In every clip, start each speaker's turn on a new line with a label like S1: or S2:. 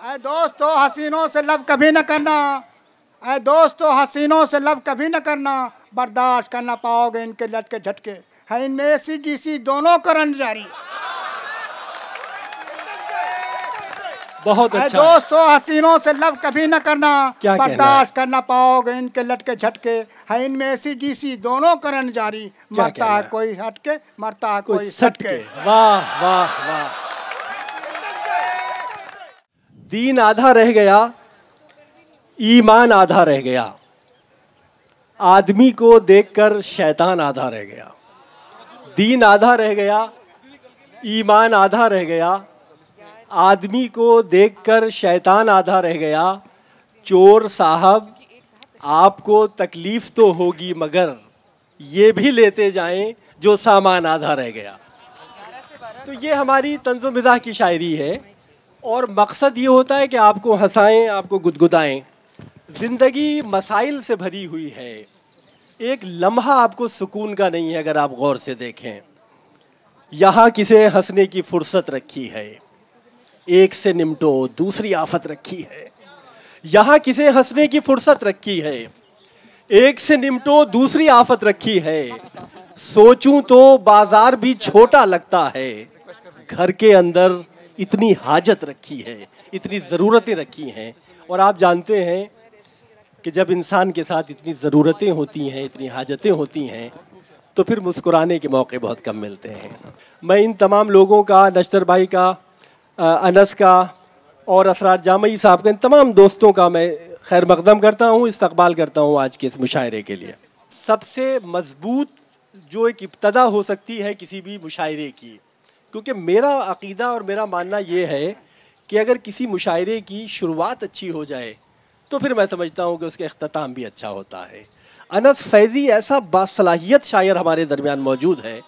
S1: ऐ दोस्तों हसीनों से लव कभी न करना, ऐ दोस्तों हसीनों से लव कभी न करना, बर्दाश्त कर ना पाओगे इनके लटके झटके, है इनमें एसी दोनों करंट जारी।
S2: बहुत
S1: ऐ
S2: अच्छा।
S1: दोस्तों हसीनों से लव कभी न करना,
S2: क्या
S1: बर्दाश्त कर ना पाओगे इनके लटके झटके, है इनमें एसी दोनों करंट जारी। मरता है कोई हटके, मरता है कोई सटके।
S2: वाह वाह वाह। दीन आधा रह गया, ईमान आधा रह गया, आदमी को देखकर शैतान आधा रह गया। दीन आधा रह गया, ईमान आधा रह गया, आदमी को देखकर शैतान आधा रह गया। चोर साहब आपको तकलीफ तो होगी मगर ये भी लेते जाएं जो सामान आधा रह गया। तो ये हमारी तंज़ो मिज़ाह की शायरी है और मकसद ये होता है कि आपको हंसाएं, आपको गुदगुदाएं। ज़िंदगी मसाइल से भरी हुई है, एक लम्हा आपको सुकून का नहीं है अगर आप गौर से देखें। यहाँ किसे हंसने की फुर्सत रखी है, एक से निमटो दूसरी आफत रखी है। यहाँ किसे हंसने की फुर्सत रखी है, एक से निमटो दूसरी आफत रखी है। सोचूं तो बाजार भी छोटा लगता है, घर के अंदर इतनी हाजत रखी है, इतनी ज़रूरतें रखी हैं। और आप जानते हैं कि जब इंसान के साथ इतनी ज़रूरतें होती हैं, इतनी हाजतें होती हैं, तो फिर मुस्कुराने के मौके बहुत कम मिलते हैं। मैं इन तमाम लोगों का, नश्तर भाई का, अनस का और असरार जामई साहब का, इन तमाम दोस्तों का मैं खैर मकदम करता हूँ, इस्तकबाल करता हूँ आज के इस मुशायरे के लिए। सबसे मजबूत जो एक इब्तदा हो सकती है किसी भी मुशायरे की, क्योंकि मेरा अकीदा और मेरा मानना ये है कि अगर किसी मुशायरे की शुरुआत अच्छी हो जाए तो फिर मैं समझता हूँ कि उसका इख्तिताम भी अच्छा होता है। अनस फैज़ी ऐसा बासलाहियत शायर हमारे दरमियान मौजूद है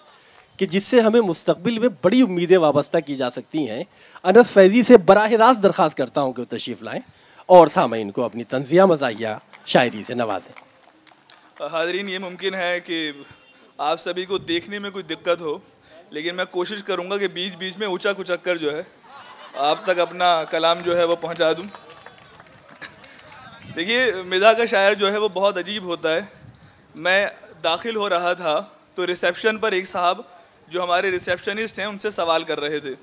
S2: कि जिससे हमें मुस्तक़बिल में बड़ी उम्मीदें वाबस्ता की जा सकती हैं। अनस फैज़ी से बराह रास्त दरख्वास्त करता हूँ कि वो तशरीफ़ लाएँ और सामईन को अपनी तंज़िया मज़ाहिया शायरी से नवाजें।
S3: हाज़रीन, ये मुमकिन है कि आप सभी को देखने में कोई दिक्कत हो, लेकिन मैं कोशिश करूँगा कि बीच बीच में ऊँचा कुचक कर जो है आप तक अपना कलाम जो है वो पहुँचा दूँ। देखिए, मिज़ाह का शायर जो है वो बहुत अजीब होता है। मैं दाखिल हो रहा था तो रिसेप्शन पर एक साहब जो हमारे रिसेप्शनिस्ट हैं उनसे सवाल कर रहे थे।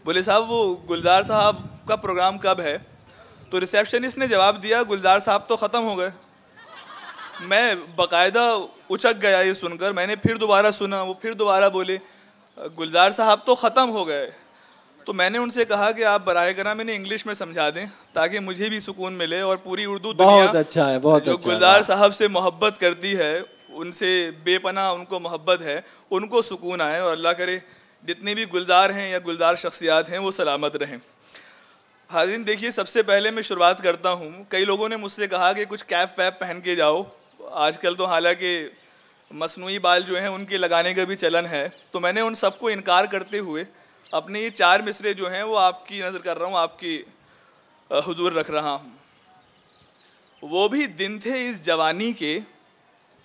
S3: बोले, साहब वो गुलजार साहब का प्रोग्राम कब है? तो रिसेप्शनिस्ट ने जवाब दिया, गुलजार साहब तो ख़त्म हो गए। मैं बाकायदा उचक गया ये सुनकर। मैंने फिर दोबारा सुना, वो फिर दोबारा बोले गुलजार साहब तो ख़त्म हो गए। तो मैंने उनसे कहा कि आप बराए करम इन्हें इंग्लिश में समझा दें ताकि मुझे भी सुकून मिले और पूरी उर्दू दुनिया
S2: बहुत अच्छा है, बहुत
S3: जो
S2: अच्छा
S3: गुलजार साहब से मोहब्बत करती है, उनसे बेपनाह उनको मोहब्बत है, उनको सुकून आए। और अल्लाह करे जितने भी गुलजार हैं या गुलजार शख्सियात हैं वो सलामत रहें। हाज़रीन, देखिए, सबसे पहले मैं शुरुआत करता हूँ। कई लोगों ने मुझसे कहा कि कुछ कैप वैप पहन के जाओ। आजकल तो हालांकि मसनूई बाल जो हैं उनके लगाने का भी चलन है, तो मैंने उन सबको इनकार करते हुए अपने ये 4 मिसरे जो हैं वो आपकी नज़र कर रहा हूँ, आपकी हुजूर रख रहा हूँ। वो भी दिन थे इस जवानी के,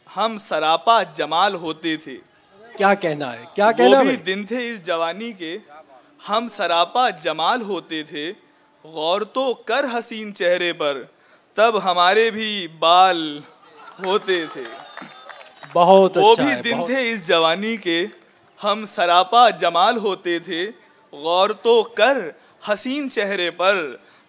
S3: हम सरापा जमाल होते थे।
S2: क्या कहना है, क्या कहना है?
S3: वो भी दिन थे इस जवानी के, हम सरापा जमाल होते थे। गौर तो कर हसीन चेहरे पर, तब हमारे भी बाल होते थे।
S2: बहुत
S3: वो
S2: अच्छा
S3: भी
S2: है,
S3: दिन थे इस जवानी के, हम सरापा जमाल होते थे। गौर तो कर हसीन चेहरे पर,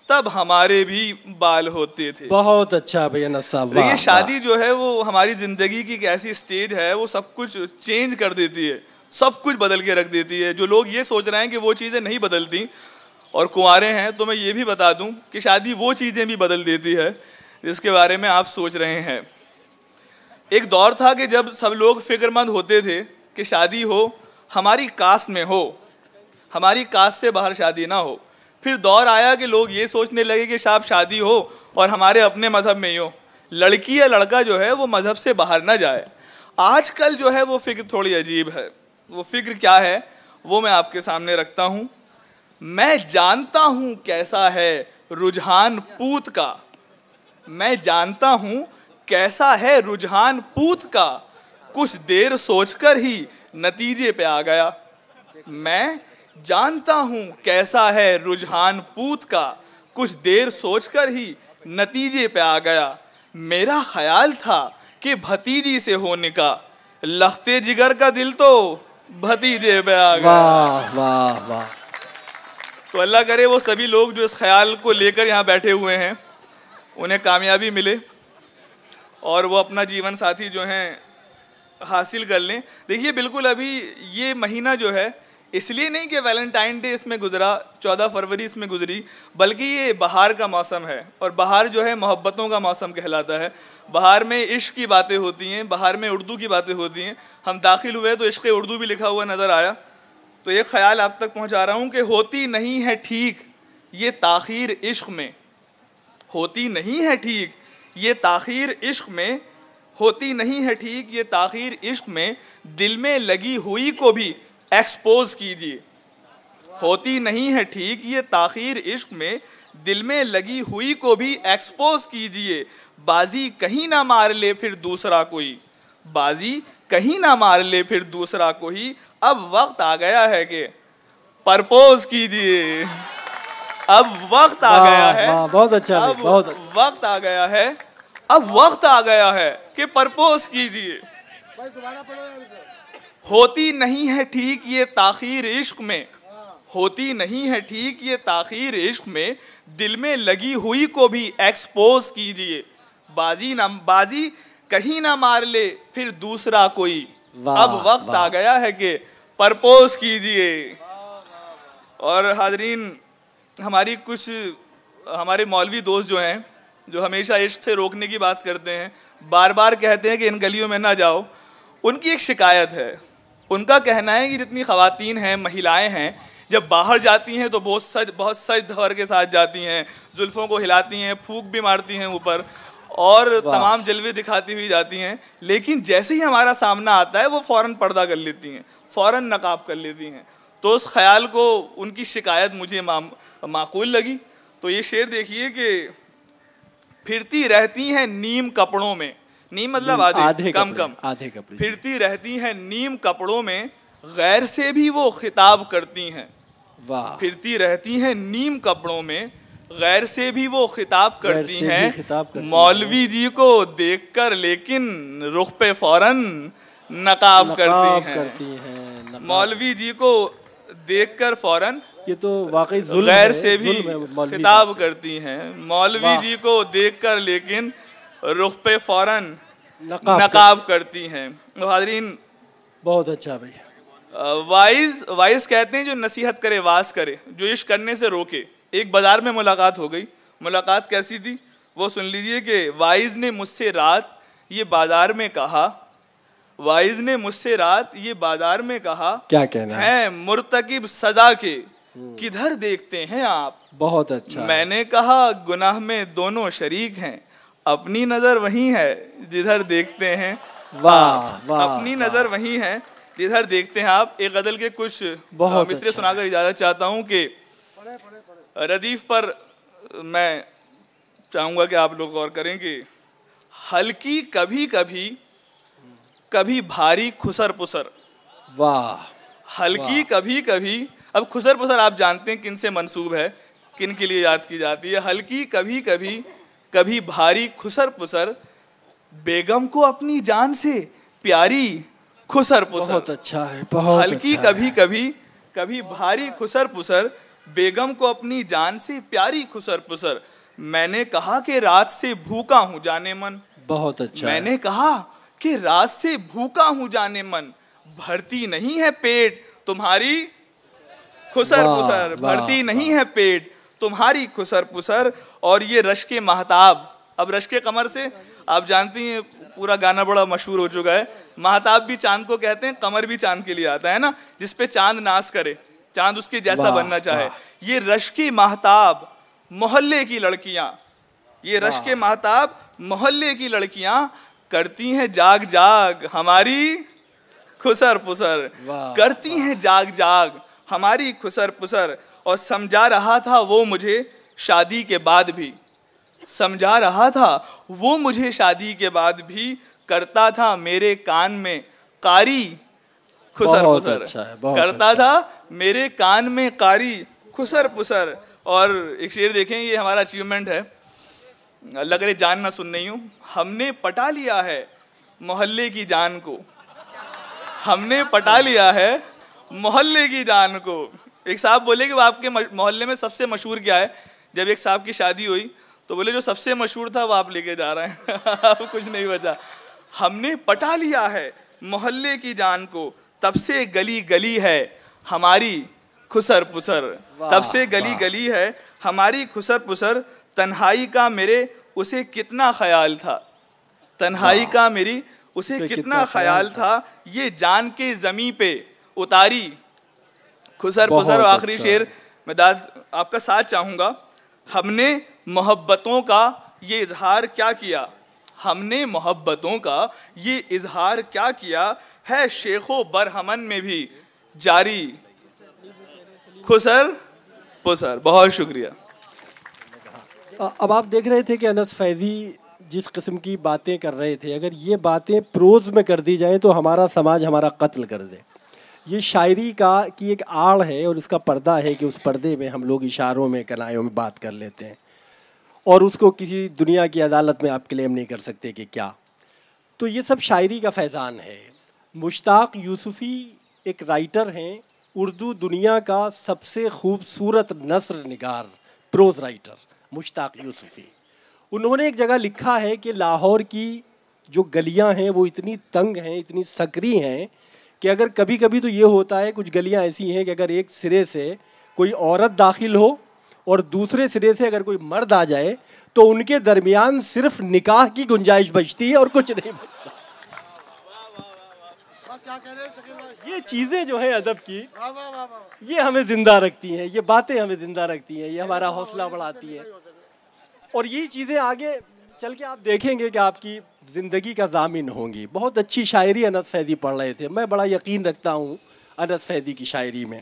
S3: तब हमारे भी बाल होते थे।
S2: बहुत अच्छा भैया नस्सा।
S3: देखिए, शादी जो है वो हमारी ज़िंदगी की एक ऐसी स्टेज है, वो सब कुछ चेंज कर देती है, सब कुछ बदल के रख देती है। जो लोग ये सोच रहे हैं कि वो चीज़ें नहीं बदलती और कुंवारे हैं, तो मैं ये भी बता दूं कि शादी वो चीज़ें भी बदल देती है जिसके बारे में आप सोच रहे हैं। एक दौर था कि जब सब लोग फिक्रमंद होते थे कि शादी हो, हमारी कास्ट में हो, हमारी कास्ट से बाहर शादी ना हो। फिर दौर आया कि लोग ये सोचने लगे कि साहब शादी हो और हमारे अपने मज़हब में ही हो, लड़की या लड़का जो है वो मज़हब से बाहर ना जाए। आजकल जो है वो फ़िक्र थोड़ी अजीब है। वो फ़िक्र क्या है वो मैं आपके सामने रखता हूँ। मैं जानता हूँ कैसा है रुझान पूत का, मैं जानता हूँ कैसा है रुझान पूत का, कुछ देर सोचकर ही नतीजे पे आ गया। मैं जानता हूँ कैसा है रुझान पूत का, कुछ देर सोचकर ही नतीजे पे आ गया। मेरा ख्याल था कि भतीजी से होने का, लखते जिगर का दिल तो भतीजे पे आ गया।
S2: वाह वाह वाह।
S3: तो अल्लाह करे वो सभी लोग जो इस ख्याल को लेकर यहाँ बैठे हुए हैं उन्हें कामयाबी मिले और वो अपना जीवन साथी जो हैं हासिल कर लें। देखिए बिल्कुल अभी ये महीना जो है इसलिए नहीं कि वैलेंटाइन डे इसमें गुजरा, 14 फरवरी इसमें गुजरी, बल्कि ये बहार का मौसम है और बहार जो है मोहब्बतों का मौसम कहलाता है। बहार में इश्क की बातें होती हैं, बहार में उर्दू की बातें होती हैं। हम दाखिल हुए तो इश्क उर्दू भी लिखा हुआ नज़र आया। तो एक ख्याल आप तक पहुंचा रहा हूं कि होती नहीं है ठीक ये ताख़ीर इश्क में, होती नहीं है ठीक ये ताख़ीर इश्क में, होती नहीं है ठीक ये ताख़ीर इश्क में, दिल में लगी हुई को भी एक्सपोज कीजिए। होती नहीं है ठीक ये ताख़ीर इश्क में, दिल में लगी हुई को भी एक्सपोज कीजिए। बाजी कहीं ना मार ले फिर दूसरा कोई, बाजी कहीं ना मार ले फिर दूसरा कोई, अब वक्त आ गया है कि परपोज कीजिए। अब वक्त आ गया है,
S2: बहुत अच्छा,
S3: अब
S2: बहुत
S3: वक्त आ गया है, अब वक्त आ गया है कि परपोज कीजिए। होती नहीं है ठीक ये ताख़ीर इश्क में, होती नहीं है ठीक ये ताख़ीर इश्क में, दिल में लगी हुई को भी एक्सपोज कीजिए। बाजी कहीं ना मार ले फिर दूसरा कोई, अब वक्त आ गया है कि परपोज कीजिए। और हाजरीन, हमारे मौलवी दोस्त जो हैं, जो हमेशा इश्क से रोकने की बात करते हैं, बार बार कहते हैं कि इन गलियों में ना जाओ, उनकी एक शिकायत है। उनका कहना है कि जितनी ख़वातीन हैं, महिलाएं हैं, जब बाहर जाती हैं तो बहुत सज धवर के साथ जाती हैं, जुल्फ़ों को हिलाती हैं, फूंक भी मारती हैं ऊपर और तमाम जलवे दिखाती हुई जाती हैं। लेकिन जैसे ही हमारा सामना आता है वो फ़ौरन पर्दा कर लेती हैं, फ़ौरन नकाब कर लेती हैं। तो उस ख्याल को, उनकी शिकायत मुझे माकूल लगी। तो ये शेर देखिए कि फिरती रहती हैं नीम कपड़ों में, नीम मतलब आधे कम
S2: आधे कपड़े,
S3: फिरती रहती हैं नीम कपड़ों में, गैर से भी वो खिताब करती हैं।
S2: वाह।
S3: फिरती रहती हैं नीम कपड़ों में, गैर से भी वो खिताब करती हैं। मौलवी जी को देखकर लेकिन रुख पे फौरन नकाब करती हैं। मौलवी जी को देखकर फौरन,
S2: ये तो वाकई जुल्म
S3: गैर
S2: है,
S3: से भी खिताब करती हैं। मौलवी जी को देखकर लेकिन रुख पे फौरन नकाब करती हैं। तो हाजरीन,
S2: बहुत अच्छा भैया।
S3: वाइज कहते हैं जो नसीहत करे वास करे, जो इश्क करने से रोके। एक बाजार में मुलाकात हो गई। मुलाकात कैसी थी वो सुन लीजिए कि वाइज ने मुझसे रात ये बाजार में कहा, वाइज ने मुझसे रात ये बाजार में कहा,
S2: क्या कहना
S3: है मुर्तकिब सजा के किधर देखते हैं आप।
S2: बहुत अच्छा।
S3: मैंने कहा गुनाह में दोनों शरीक हैं, अपनी नजर वही है जिधर देखते हैं।
S2: वाह,
S3: अपनी नजर वही है जिधर देखते हैं आप। एक गजल के कुछ मिसरे सुनाकर इजाजत चाहता हूँ कि रदीफ पर मैं चाहूंगा कि आप लोग गौर करें कि हल्की कभी कभी, कभी भारी खुसर पुसर।
S2: वाह।
S3: हल्की कभी कभी, अब खुसर पुसर आप जानते हैं किन से मंसूब है, किन के लिए याद की जाती है। हल्की कभी कभी, कभी भारी खुसर पुसर, बेगम को अपनी जान से प्यारी खुसर पुसर।
S2: बहुत अच्छा है, बहुत
S3: हल्की
S2: अच्छा
S3: कभी कभी, कभी भारी खुसर पुसर, बेगम को अपनी जान से प्यारी खुसर पुसर। मैंने कहा कि रात से भूखा हूँ जाने मन।
S2: बहुत अच्छा।
S3: मैंने कहा कि रात से भूखा हूँ जाने मन, भरती नहीं है पेट तुम्हारी खुसर पुसर, भरती नहीं है पेट तुम्हारी खुसर पुसर। और ये रश्के महताब, अब रश्के कमर से आप जानती हैं पूरा गाना बड़ा मशहूर हो चुका है। महताब भी चांद को कहते हैं, कमर भी चांद के लिए आता है ना, जिसपे चांद नाज करे, चांद उसके जैसा बनना चाहे। ये रश्के महताब मोहल्ले की लड़कियां, ये रश्के महताब मोहल्ले की लड़कियां करती हैं जाग जाग हमारी खुसर पुसर, करती हैं जाग जाग हमारी खुसर पुसर। और समझा रहा था वो मुझे शादी के बाद भी, समझा रहा था वो मुझे शादी के बाद भी, करता था मेरे कान में कारी खुसर पुसर।
S2: अच्छा है,
S3: करता था मेरे कान में कारी खुसर पुसर। और एक शेर देखें, ये हमारा अचीवमेंट है, लग रही जान ना सुन नहीं हूँ। हमने पटा लिया है मोहल्ले की जान को, हमने पटा लिया है मोहल्ले की जान को। एक साहब बोले कि वो आपके मोहल्ले में सबसे मशहूर क्या है। जब एक साहब की शादी हुई तो बोले जो सबसे मशहूर था वो आप लेके जा रहे हैं अब कुछ नहीं बचा। हमने पटा लिया है मोहल्ले की जान को, तब से गली गली है हमारी खुसर पुसर, तब से गली गली है हमारी खुसर पुसर। तन्हाई का मेरे उसे कितना ख्याल था, तन्हाई का मेरी उसे कितना ख्याल था, ये जान के ज़मीं पे उतारी खुसर पुसर। और आखिरी शेर मैं दाद आपका साथ चाहूँगा। हमने मोहब्बतों का ये इजहार क्या किया, हमने मोहब्बतों का ये इजहार क्या किया, है शेखो बरहमन में भी जारी खुसर पुसर। बहुत शुक्रिया।
S2: अब आप देख रहे थे कि अनस फैज़ी जिस किस्म की बातें कर रहे थे, अगर ये बातें प्रोज़ में कर दी जाएं तो हमारा समाज हमारा कत्ल कर दे। ये शायरी की एक आड़ है और इसका पर्दा है कि उस पर्दे में हम लोग इशारों में कनायों में बात कर लेते हैं और उसको किसी दुनिया की अदालत में आप क्लेम नहीं कर सकते कि क्या। तो ये सब शायरी का फैज़ान है। मुश्ताक यूसुफ़ी एक राइटर हैं, उर्दू दुनिया का सबसे खूबसूरत नस्र निगार, प्रोज़ राइटर मुश्ताक यूसुफ़ी। उन्होंने एक जगह लिखा है कि लाहौर की जो गलियां हैं वो इतनी तंग हैं, इतनी सकरी हैं कि अगर कभी कभी तो ये होता है, कुछ गलियां ऐसी हैं कि अगर एक सिरे से कोई औरत दाखिल हो और दूसरे सिरे से अगर कोई मर्द आ जाए तो उनके दरमियान सिर्फ निकाह की गुंजाइश बचती है और कुछ नहीं बचता। ये चीज़ें जो है अदब की, ये हमें ज़िंदा रखती हैं, ये बातें हमें ज़िंदा रखती हैं, ये हमारा हौसला बढ़ाती हैं। और ये चीज़ें आगे चल के आप देखेंगे कि आपकी ज़िंदगी का ज़ामिन होंगी। बहुत अच्छी शायरी अनस फैज़ी पढ़ रहे थे, मैं बड़ा यकीन रखता हूँ अनस फैज़ी की शायरी में।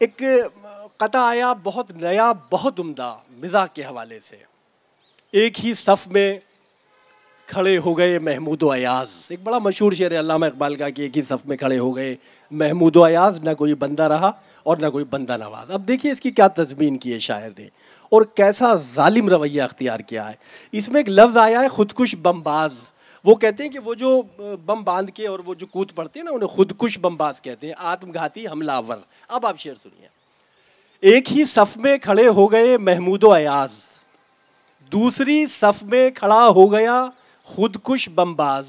S2: एक कता आया बहुत नया, बहुत उम्दा मिज़ाह के हवाले से। एक ही सफ़ में खड़े हो गए महमूद व अयाज़, एक बड़ा मशहूर शेर है अल्लामा इकबाल का कि एक ही सफ़ में खड़े हो गए महमूद व अयाज़, ना कोई बंदा रहा और ना कोई बंदा नवाज। अब देखिए इसकी क्या तज़मीन की है शायर ने और कैसा जालिम रवैया अख्तियार किया है। इसमें एक लफ्ज़ आया है खुदकुश बमबाज। वो कहते हैं कि वो जो बम बांध के और वो जो कूद पड़ते हैं ना, उन्हें खुदकुश बमबाज कहते हैं, आत्मघाती हमलावर। अब आप शेर सुनिए। एक ही सफ़ में खड़े हो गए महमूद व अयाज़, दूसरी सफ़ में खड़ा हो गया खुदकुश बमबाज।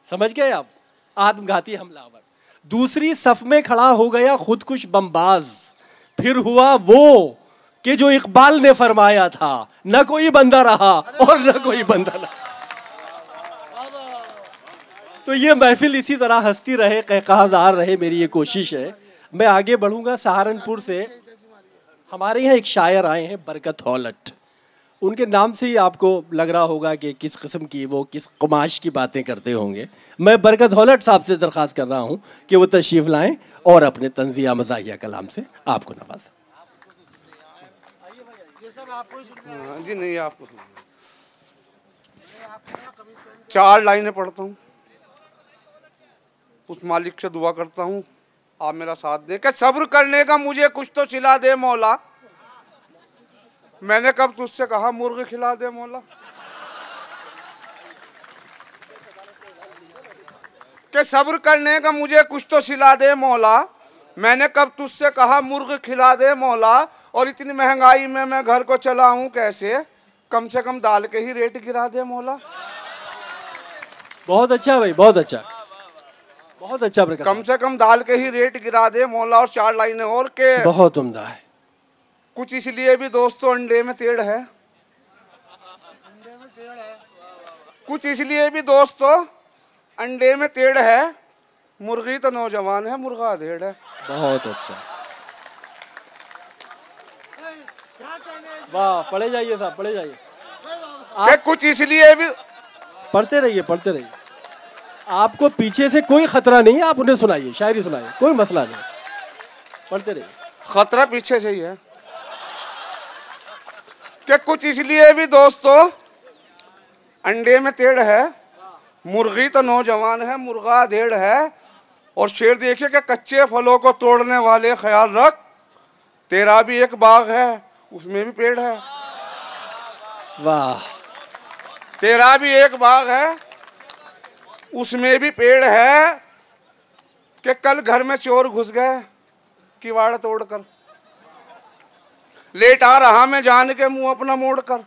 S2: समझ गए आप? आत्मघाती हमलावर, दूसरी सफ में खड़ा हो गया खुदकुश बमबाज। फिर हुआ वो कि जो इकबाल ने फरमाया था, न कोई बंदा रहा और न कोई बंदा रहा। तो ये महफिल इसी तरह हंसती रहे, कहकहादार रहे, मेरी ये कोशिश है। मैं आगे बढ़ूंगा। सहारनपुर से हमारे यहाँ एक शायर आए हैं बरकत हौलट। उनके नाम से ही आपको लग रहा होगा कि किस किस्म की, वो किस कुमाश की बातें करते होंगे। मैं बरकत हौलट साहब से दरख्वास्त कर रहा हूँ कि वो तशरीफ़ लाएं और अपने तंज़िया मज़ाहिया कलाम से आपको नवाज़ें।
S4: जी नहीं, आपको 4 लाइनें पढ़ता हूँ, उस मालिक से दुआ करता हूँ आप मेरा साथ दें कि सब्र करने का मुझे कुछ तो सिला दे मौला। मैंने कब तुझसे कहा मुर्ग खिला दे मौला। कि सब्र करने का मुझे कुछ तो सिला दे मौला। मैंने कब तुझसे कहा मुर्ग खिला दे मौला। और इतनी महंगाई में मैं घर को चलाऊं कैसे, कम से कम दाल के ही रेट गिरा दे मौला।
S2: बहुत अच्छा भाई, बहुत अच्छा, बहुत अच्छा।
S4: कम से कम दाल के ही रेट गिरा दे मौला। और 4 लाइनें और के
S2: बहुत उम्दा है।
S4: कुछ इसलिए भी दोस्तों अंडे में टेढ़ है, कुछ इसलिए भी दोस्तों अंडे में टेढ़ है। मुर्गी तो नौजवान है, मुर्गा अधेड़ है।
S2: बहुत अच्छा, वाह। पढ़े जाइए साहब, पढ़े जाइए।
S4: कुछ इसलिए भी,
S2: पढ़ते रहिए, पढ़ते रहिए। आपको पीछे से कोई खतरा नहीं है, आप उन्हें सुनाइए, शायरी सुनाइए, कोई मसला नहीं, पढ़ते रहिए।
S4: खतरा पीछे से ही है कि कुछ इसलिए भी दोस्तों अंडे में टेढ़ है। मुर्गी तो नौजवान है, मुर्गा अधेड़ है। और शेर देखिए कि कच्चे फलों को तोड़ने वाले ख्याल रख, तेरा भी एक बाग है, उसमें भी पेड़ है।
S2: वाह।
S4: तेरा भी एक बाग है, उसमें भी पेड़ है। कि कल घर में चोर घुस गए किवाड़ तोड़कर, लेट आ रहा मैं जान के मुंह अपना मोड़ कर।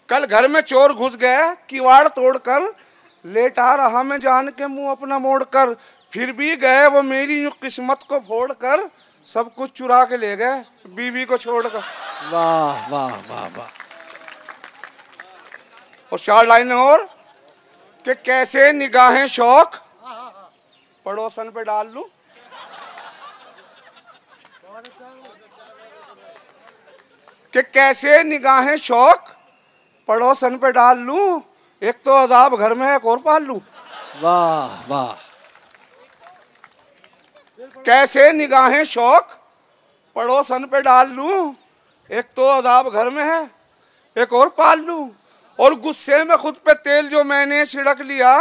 S4: कल घर में चोर घुस गए किवाड़ तोड़कर, लेट आ रहा मैं जान के मुंह अपना मोड़ कर। फिर भी गए वो मेरी यूं किस्मत को फोड़ कर, सब कुछ चुरा के ले गए बीवी को छोड़कर।
S2: वाह वाह वाह वाह।
S4: और 4 लाइनें और कि कैसे निगाहें शौक पड़ोसन पे डाल लूं, कि कैसे निगाहें शौक पड़ोसन पे डाल लूं, एक तो अजाब घर में है एक और पाल लूं।
S2: वाह वाह।
S4: कैसे निगाहें शौक पड़ोसन पे डाल लूं, एक तो अजाब घर में है एक और पाल लूं। और गुस्से में खुद पे तेल जो मैंने छिड़क लिया,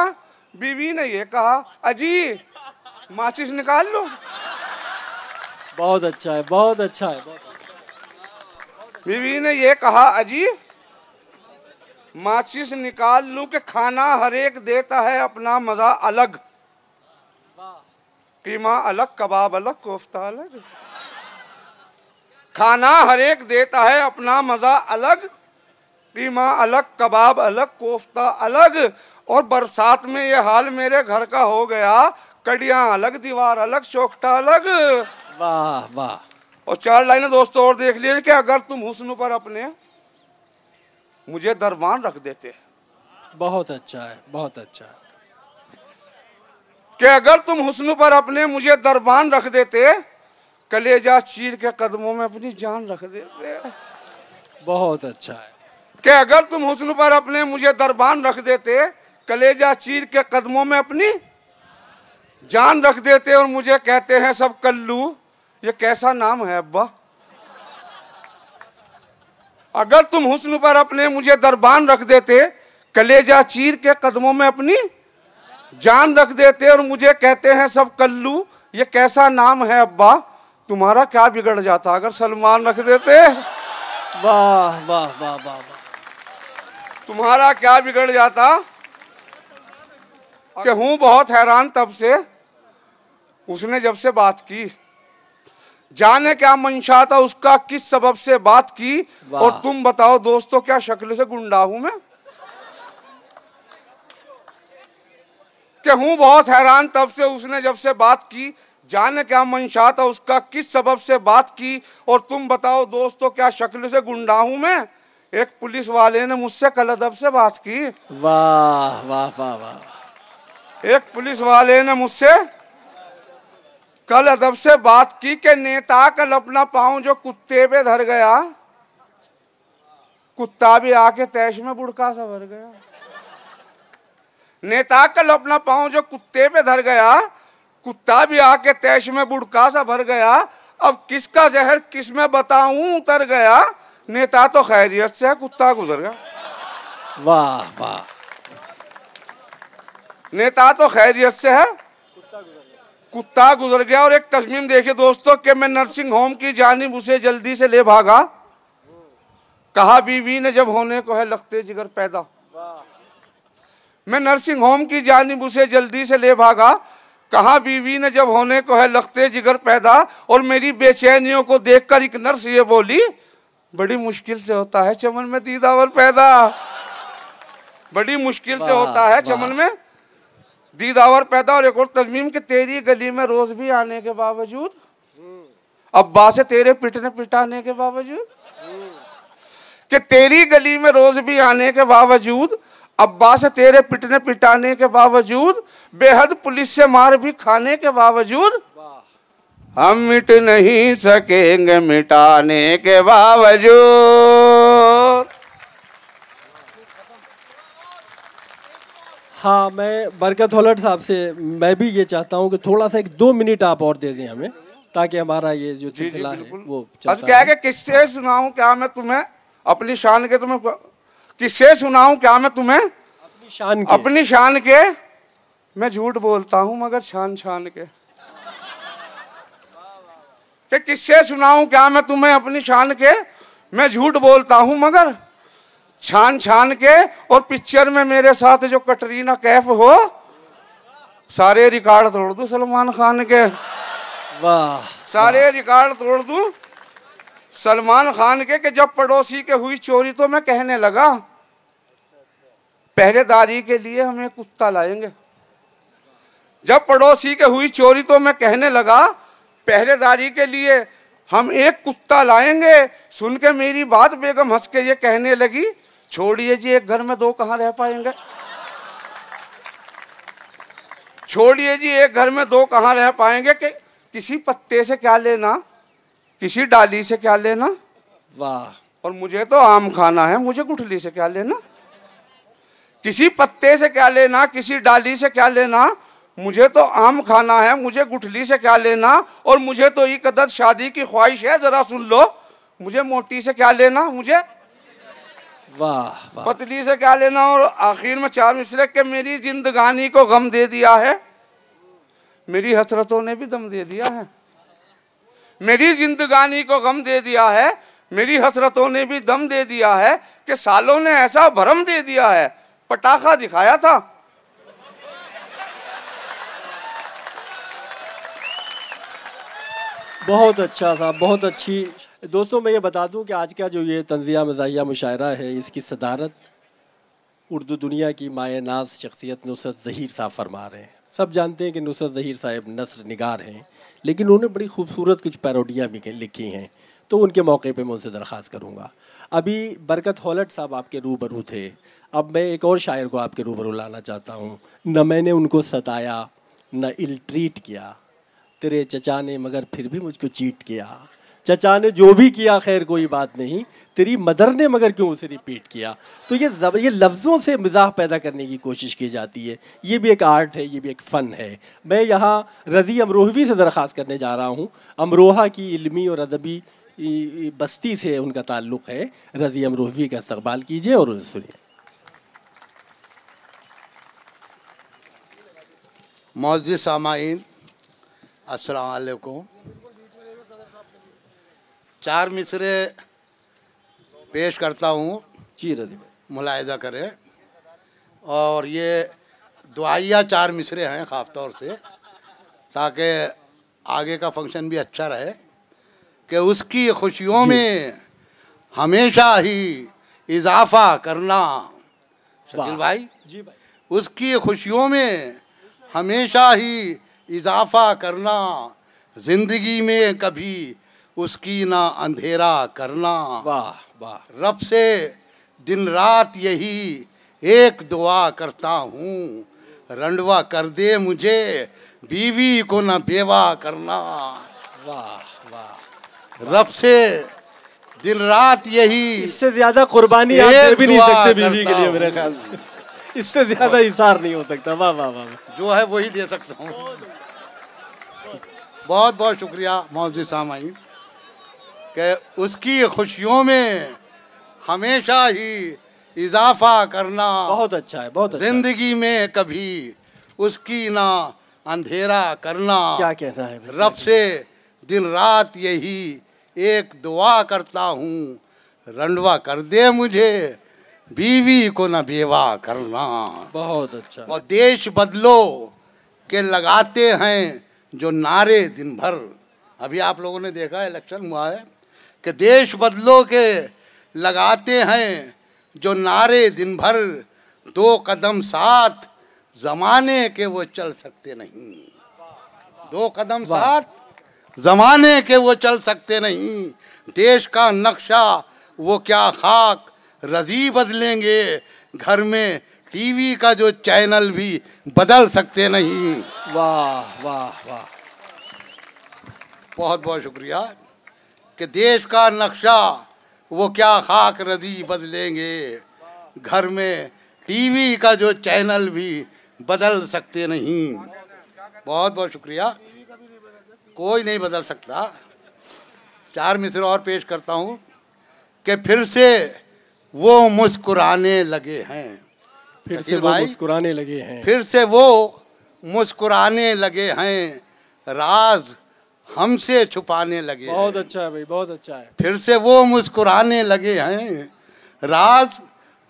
S4: बीवी ने ये कहा अजी माचिस निकाल लो।
S2: बहुत अच्छा है, बहुत अच्छा है, बहुत अच्छा।
S4: बीवी ने ये कहा अजी माचिस निकाल लूं, कि खाना हर एक देता है अपना मजा अलग। कीमा अलग, कबाब अलग, कोफ्ता अलग। खाना हर एक देता है अपना मजा अलग, कीमा अलग, कबाब अलग, कोफ्ता अलग। और बरसात में ये हाल मेरे घर का हो गया, कड़ियां अलग, दीवार अलग, चौखटा अलग।
S2: वाह वाह।
S4: और 4 लाइनें दोस्तों और देख लीजिए कि अगर तुम हुस्न पर अपने मुझे दरबान रख देते।
S2: बहुत अच्छा है, बहुत अच्छा है।
S4: कि अगर तुम हुस्न पर अपने मुझे दरबान रख देते, कलेजा चीर के कदमों में अपनी जान रख देते।
S2: बहुत अच्छा है।
S4: कि अगर तुम हुस्न पर अपने मुझे दरबान रख देते, कलेजा चीर के कदमों में अपनी जान रख देते। और मुझे कहते हैं सब कल्लू, ये कैसा नाम है अब्बा। अगर तुम हुस्न पर अपने मुझे दरबान रख देते, कलेजा चीर के कदमों में अपनी जान रख देते। और मुझे कहते हैं सब कल्लू, ये कैसा नाम है अब्बा। तुम्हारा क्या बिगड़ जाता अगर सलमान रख देते।
S2: वाह वाह वाह वाह वाह।
S4: तुम्हारा क्या बिगड़ जाता। कि हूं बहुत हैरान तब से उसने जब से बात की, जाने क्या मंशा था उसका, किस सबब से बात की। और तुम बताओ दोस्तों क्या शक्ल से गुंडा हूं मैं। कि हूं बहुत हैरान तब से उसने जब से बात की, जाने क्या मंशा था उसका, किस सबब से बात की। और तुम बताओ दोस्तों क्या शक्ल से गुंडा हूं मैं। एक पुलिस वाले ने मुझसे कल अदब से बात की।
S2: वाह वाह वाह वाह।
S4: एक पुलिस वाले ने मुझसे कल अदब से बात की कि नेता कल अपना पांव जो कुत्ते पे धर गया, कुत्ता भी आके तैश में बुड़का सा भर गया। नेता कल अपना पांव जो कुत्ते पे धर गया, कुत्ता भी आके तैश में बुड़का सा भर गया। अब किसका जहर किस में बताऊं उतर गया। नेता तो खैरियत से है, कुत्ता गुजर गया।
S2: वाह वाह।
S4: नेता तो खैरियत से है, कुत्ता गुजर गया। और एक तस्मीम देखिए दोस्तों कि मैं नर्सिंग होम की जानिब उसे जल्दी से ले भागा, कहा बीवी ने जब होने को है लगते जिगर पैदा। मैं नर्सिंग होम की जानिब उसे जल्दी से ले भागा, कहा बीवी ने जब होने को है लगते जिगर पैदा। और मेरी बेचैनियों को देखकर एक नर्स ये बोली, बड़ी मुश्किल से होता है चमन में दीदावर पैदा। बड़ी मुश्किल से होता है चमन में दीदावर पैदा। और एक और तस्मीम कि तेरी गली में रोज भी आने के बावजूद, अब्बा से तेरे पिटने पिटाने के बावजूद, कि तेरी गली में रोज भी आने के बावजूद, अब्बा से तेरे पिटने पिटाने के बावजूद, बेहद पुलिस से मार भी खाने के बावजूद, हम मिट नहीं सकेंगे मिटाने के बावजूद।
S2: हाँ, मैं बरकत होलट साहब से मैं भी ये चाहता हूँ कि थोड़ा सा 1-2 मिनट आप और दे दें हमें, ताकि हमारा ये जो सिलसिला है वो
S4: अब क्या है कि किससे सुनाऊं क्या मैं तुम्हें अपनी शान के, तुम्हें किससे सुनाऊं क्या मैं तुम्हें अपनी शान के। मैं झूठ बोलता हूं मगर शान शान के। कि कि किससे सुनाऊं क्या मैं तुम्हें अपनी शान के, मैं झूठ बोलता हूं मगर छान छान के। और पिक्चर में मेरे साथ जो कटरीना कैफ हो, सारे रिकॉर्ड तोड़ दूं सलमान खान के।
S2: वाह,
S4: सारे रिकॉर्ड तोड़ दूं सलमान खान के। कि जब पड़ोसी के हुई चोरी तो मैं कहने लगा पहरेदारी के लिए हम एक कुत्ता लाएंगे। जब पड़ोसी के हुई चोरी तो मैं कहने लगा पहरेदारी के लिए हम एक कुत्ता लाएंगे। सुन के मेरी बात बेगम हंस के ये कहने लगी, छोड़िए जी एक घर में दो कहाँ रह पाएंगे। छोड़िए जी एक घर में दो कहाँ रह पाएंगे। कि किसी पत्ते से क्या लेना, किसी डाली से क्या लेना।
S2: वाह।
S4: और मुझे तो आम खाना है, मुझे गुठली से क्या लेना। किसी पत्ते से क्या लेना, किसी डाली से क्या लेना। मुझे तो आम खाना है, मुझे गुठली से क्या लेना। और मुझे तो एक कदर शादी की ख्वाहिश है, जरा सुन लो। मुझे मोटी से क्या लेना, मुझे
S2: वाह,
S4: पतली से क्या लेना। और आखिर में चार मिसरे के मेरी जिंदगानी को गम दे दिया है, मेरी हसरतों ने भी दम दे दिया है। मेरी जिंदगानी को गम दे दिया है, मेरी हसरतों ने भी दम दे दिया है। कि सालों ने ऐसा भरम दे दिया है, पटाखा दिखाया था।
S2: बहुत अच्छा था, बहुत अच्छी। दोस्तों मैं ये बता दूं कि आज का जो ये तंज़िया मज़ाहिया मुशायरा है, इसकी सदारत उर्दू दुनिया की माए नाज शख्सियत नुसरत ज़हीर साहब फरमा रहे हैं। सब जानते हैं कि नुसरत ज़हीर साहब नस्र निगार हैं, लेकिन उन्होंने बड़ी खूबसूरत कुछ पैरोडियाँ भी लिखी हैं, तो उनके मौके पे मैं उनसे दरख्वास्त करूँगा। अभी बरकत हौलट साहब आपके रूबरू थे, अब मैं एक और शायर को आपके रूबरू लाना चाहता हूँ। न मैंने उनको सताया न इल ट्रीट किया, तेरे चचा ने मगर फिर भी मुझको चीट किया। चचा ने जो भी किया खैर कोई बात नहीं, तेरी मदर ने मगर क्यों उसे रिपीट किया। तो ये लफ्ज़ों से मिजाह पैदा करने की कोशिश की जाती है। ये भी एक आर्ट है, ये भी एक फ़न है। मैं यहाँ रज़ी अमरोहवी से दरख्वास्त करने जा रहा हूँ। अमरोहा की इल्मी और अदबी बस्ती से उनका ताल्लुक़ है। रज़ी अमरोहवी का इस्तक़बाल कीजिए और उन्हें सुनिए।
S5: मौजूद सामाईन अस्सलाम वालेकुम। चार मिसरे पेश करता हूँ
S2: जी रज़ी भाई,
S5: मुलाहिज़ा करें। और ये दुआइया चार मिसरे हैं ख़ास तौर से, ताकि आगे का फंक्शन भी अच्छा रहे। कि उसकी खुशियों में हमेशा ही इजाफ़ा करना। शकील भाई
S2: जी भाई,
S5: उसकी खुशियों में हमेशा ही इजाफ़ा करना, ज़िंदगी में कभी उसकी ना अंधेरा करना।
S2: वाह वाह।
S5: रब से दिन रात यही एक दुआ करता हूँ, रंडवा कर दे मुझे बीवी को ना बेवा करना।
S2: वाह वाह।
S5: रब से दिन रात यही,
S2: इससे ज़्यादा कुर्बानी आप दे भी नहीं सकते बीवी के लिए मेरे ख्याल से। इससे ज़्यादा इज़हार नहीं हो सकता। वाह वाह वाह।
S5: जो है वही दे सकता हूँ। बहुत बहुत शुक्रिया मौजूद सामाईन। कि उसकी खुशियों में हमेशा ही इजाफ़ा करना।
S2: बहुत अच्छा है, बहुत अच्छा।
S5: जिंदगी में कभी उसकी ना अंधेरा करना।
S2: क्या कहना है भाई?
S5: रब से दिन रात यही एक दुआ करता हूँ, रंडवा कर दे मुझे बीवी को ना बेवा करना।
S2: बहुत अच्छा।
S5: और देश बदलो के लगाते हैं जो नारे दिन भर। अभी आप लोगों ने देखा इलेक्शन हुआ है कि देश बदलो के लगाते हैं जो नारे दिन भर, दो कदम साथ ज़माने के वो चल सकते नहीं। दो कदम साथ ज़माने के वो चल सकते नहीं। देश का नक्शा वो क्या खाक रजी बदलेंगे, घर में टीवी का जो चैनल भी बदल सकते नहीं।
S2: वाह वाह वाह।
S5: बहुत बहुत शुक्रिया। कि देश का नक्शा वो क्या खाक रजी बदलेंगे, घर में टीवी का जो चैनल भी बदल सकते नहीं। बहुत बहुत शुक्रिया। कोई नहीं बदल सकता। चार मिसरे और पेश करता हूँ। कि फिर से वो मुस्कुराने लगे हैं।
S2: फिर से वो मुस्कुराने लगे हैं।
S5: फिर से वो मुस्कुराने लगे हैं। राज हमसे छुपाने लगे
S2: बहुत
S5: हैं।
S2: अच्छा है भाई, बहुत अच्छा है।
S5: फिर से वो मुस्कुराने लगे हैं, राज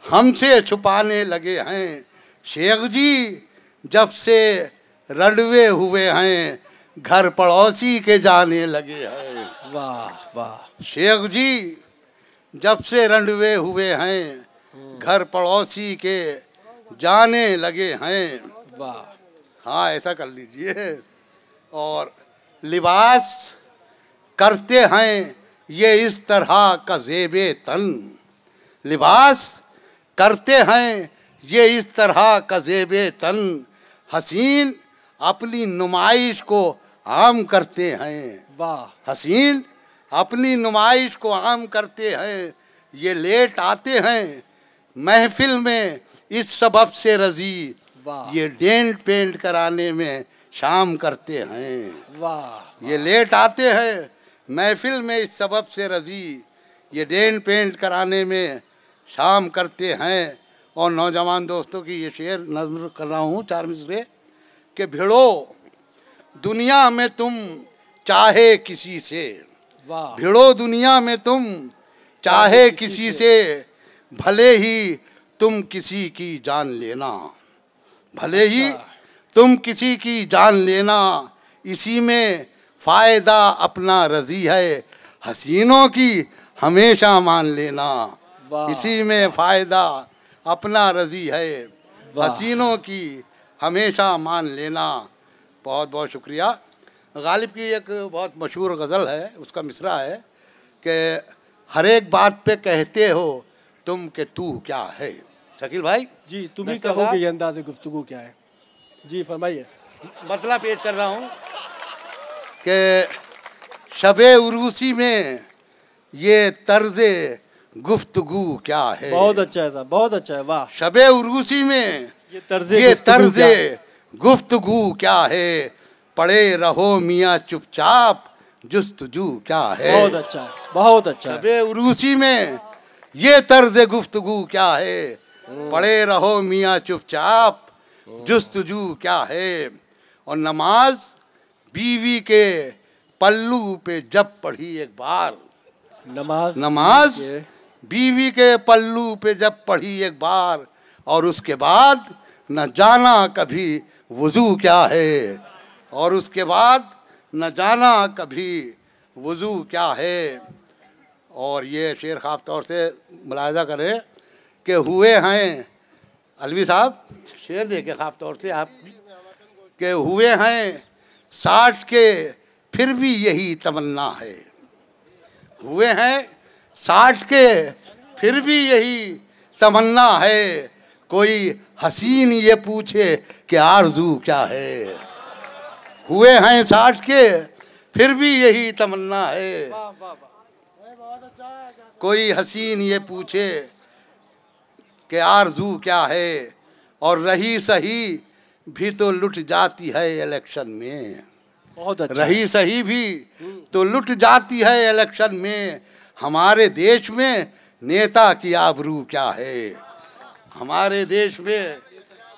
S5: हमसे छुपाने लगे हैं। शेख जी जब से रंडवे हुए हैं, घर पड़ोसी के जाने लगे हैं।
S2: वाह वाह।
S5: शेख जी जब से रंडवे हुए हैं, घर पड़ोसी के जाने लगे हैं।
S2: वाह।
S5: हाँ, ऐसा कर लीजिए। और लिबास करते हैं ये इस तरह का ज़ेबे तन, लिबास करते हैं ये इस तरह का ज़ेबे तन, हसीन अपनी नुमाइश को आम करते हैं।
S2: वाह।
S5: हसीन अपनी नुमाइश को आम करते हैं, ये लेट आते हैं महफिल में इस सबब से रजी,
S2: वाह।
S5: ये डेंट पेंट कराने में शाम करते हैं।
S2: वाह।
S5: ये लेट आते हैं महफिल में इस सबब से रजी, ये डेंट पेंट कराने में शाम करते हैं। और नौजवान दोस्तों की ये शेर नज़्म कर रहा हूँ, 4 मिसरे कि भिड़ो दुनिया में तुम चाहे किसी से,
S2: वाह।
S5: भिड़ो दुनिया में तुम चाहे किसी से, भले ही तुम किसी की जान लेना, भले ही तुम किसी की जान लेना, इसी में फ़ायदा अपना रज़ी है, हसीनों की हमेशा मान लेना। इसी में फ़ायदा अपना रज़ी है, हसीनों की हमेशा मान लेना। बहुत बहुत शुक्रिया। गालिब की एक बहुत मशहूर गज़ल है, उसका मिसरा है कि हर एक बात पे कहते हो तुम कि तू क्या है। शकील भाई
S2: जी, तुम ही कहो कि ये अंदाज़े गुफ्तगू क्या है। जी फरमाइए।
S5: मसला पेश कर रहा हूँ कि शबे उरूसी में ये तर्ज़े गुफ्तगू क्या है।
S2: बहुत अच्छा है साहब, बहुत अच्छा है। वाह।
S5: शबे उरूसी में
S2: ये तर्ज़े
S5: गुफ्तगू क्या है, पड़े रहो मियाँ चुपचाप जुस्तजू क्या है।
S2: बहुत अच्छा है, बहुत अच्छा है।
S5: शबे उरूसी में ये तर्ज़े गुफ्तगू क्या है, पड़े रहो मियाँ चुपचाप जुस्तजू क्या है। और नमाज बीवी के पल्लू पे जब पढ़ी एक बार, नमाज बीवी के पल्लू पे जब पढ़ी एक बार, और उसके बाद न जाना कभी वज़ू क्या है, और उसके बाद न जाना कभी वज़ू क्या है। और ये शेर ख़ास तौर से मुलाहिज़ा करें कि हुए हैं, अलवी साहब शेर देखे ख़ास तौर से आप, कि हुए हैं 60 के फिर भी यही तमन्ना है, हुए हैं 60 के फिर भी यही तमन्ना है, कोई हसीन ये पूछे कि आरज़ू क्या है। हुए हैं 60 के फिर भी यही तमन्ना है, कोई हसीन ये पूछे कि आरज़ू क्या है। और रही सही भी तो लुट जाती है इलेक्शन में,
S2: बहुत अच्छा।
S5: रही सही भी तो लुट जाती है इलेक्शन में, हमारे देश में नेता की आबरू क्या है, हमारे देश में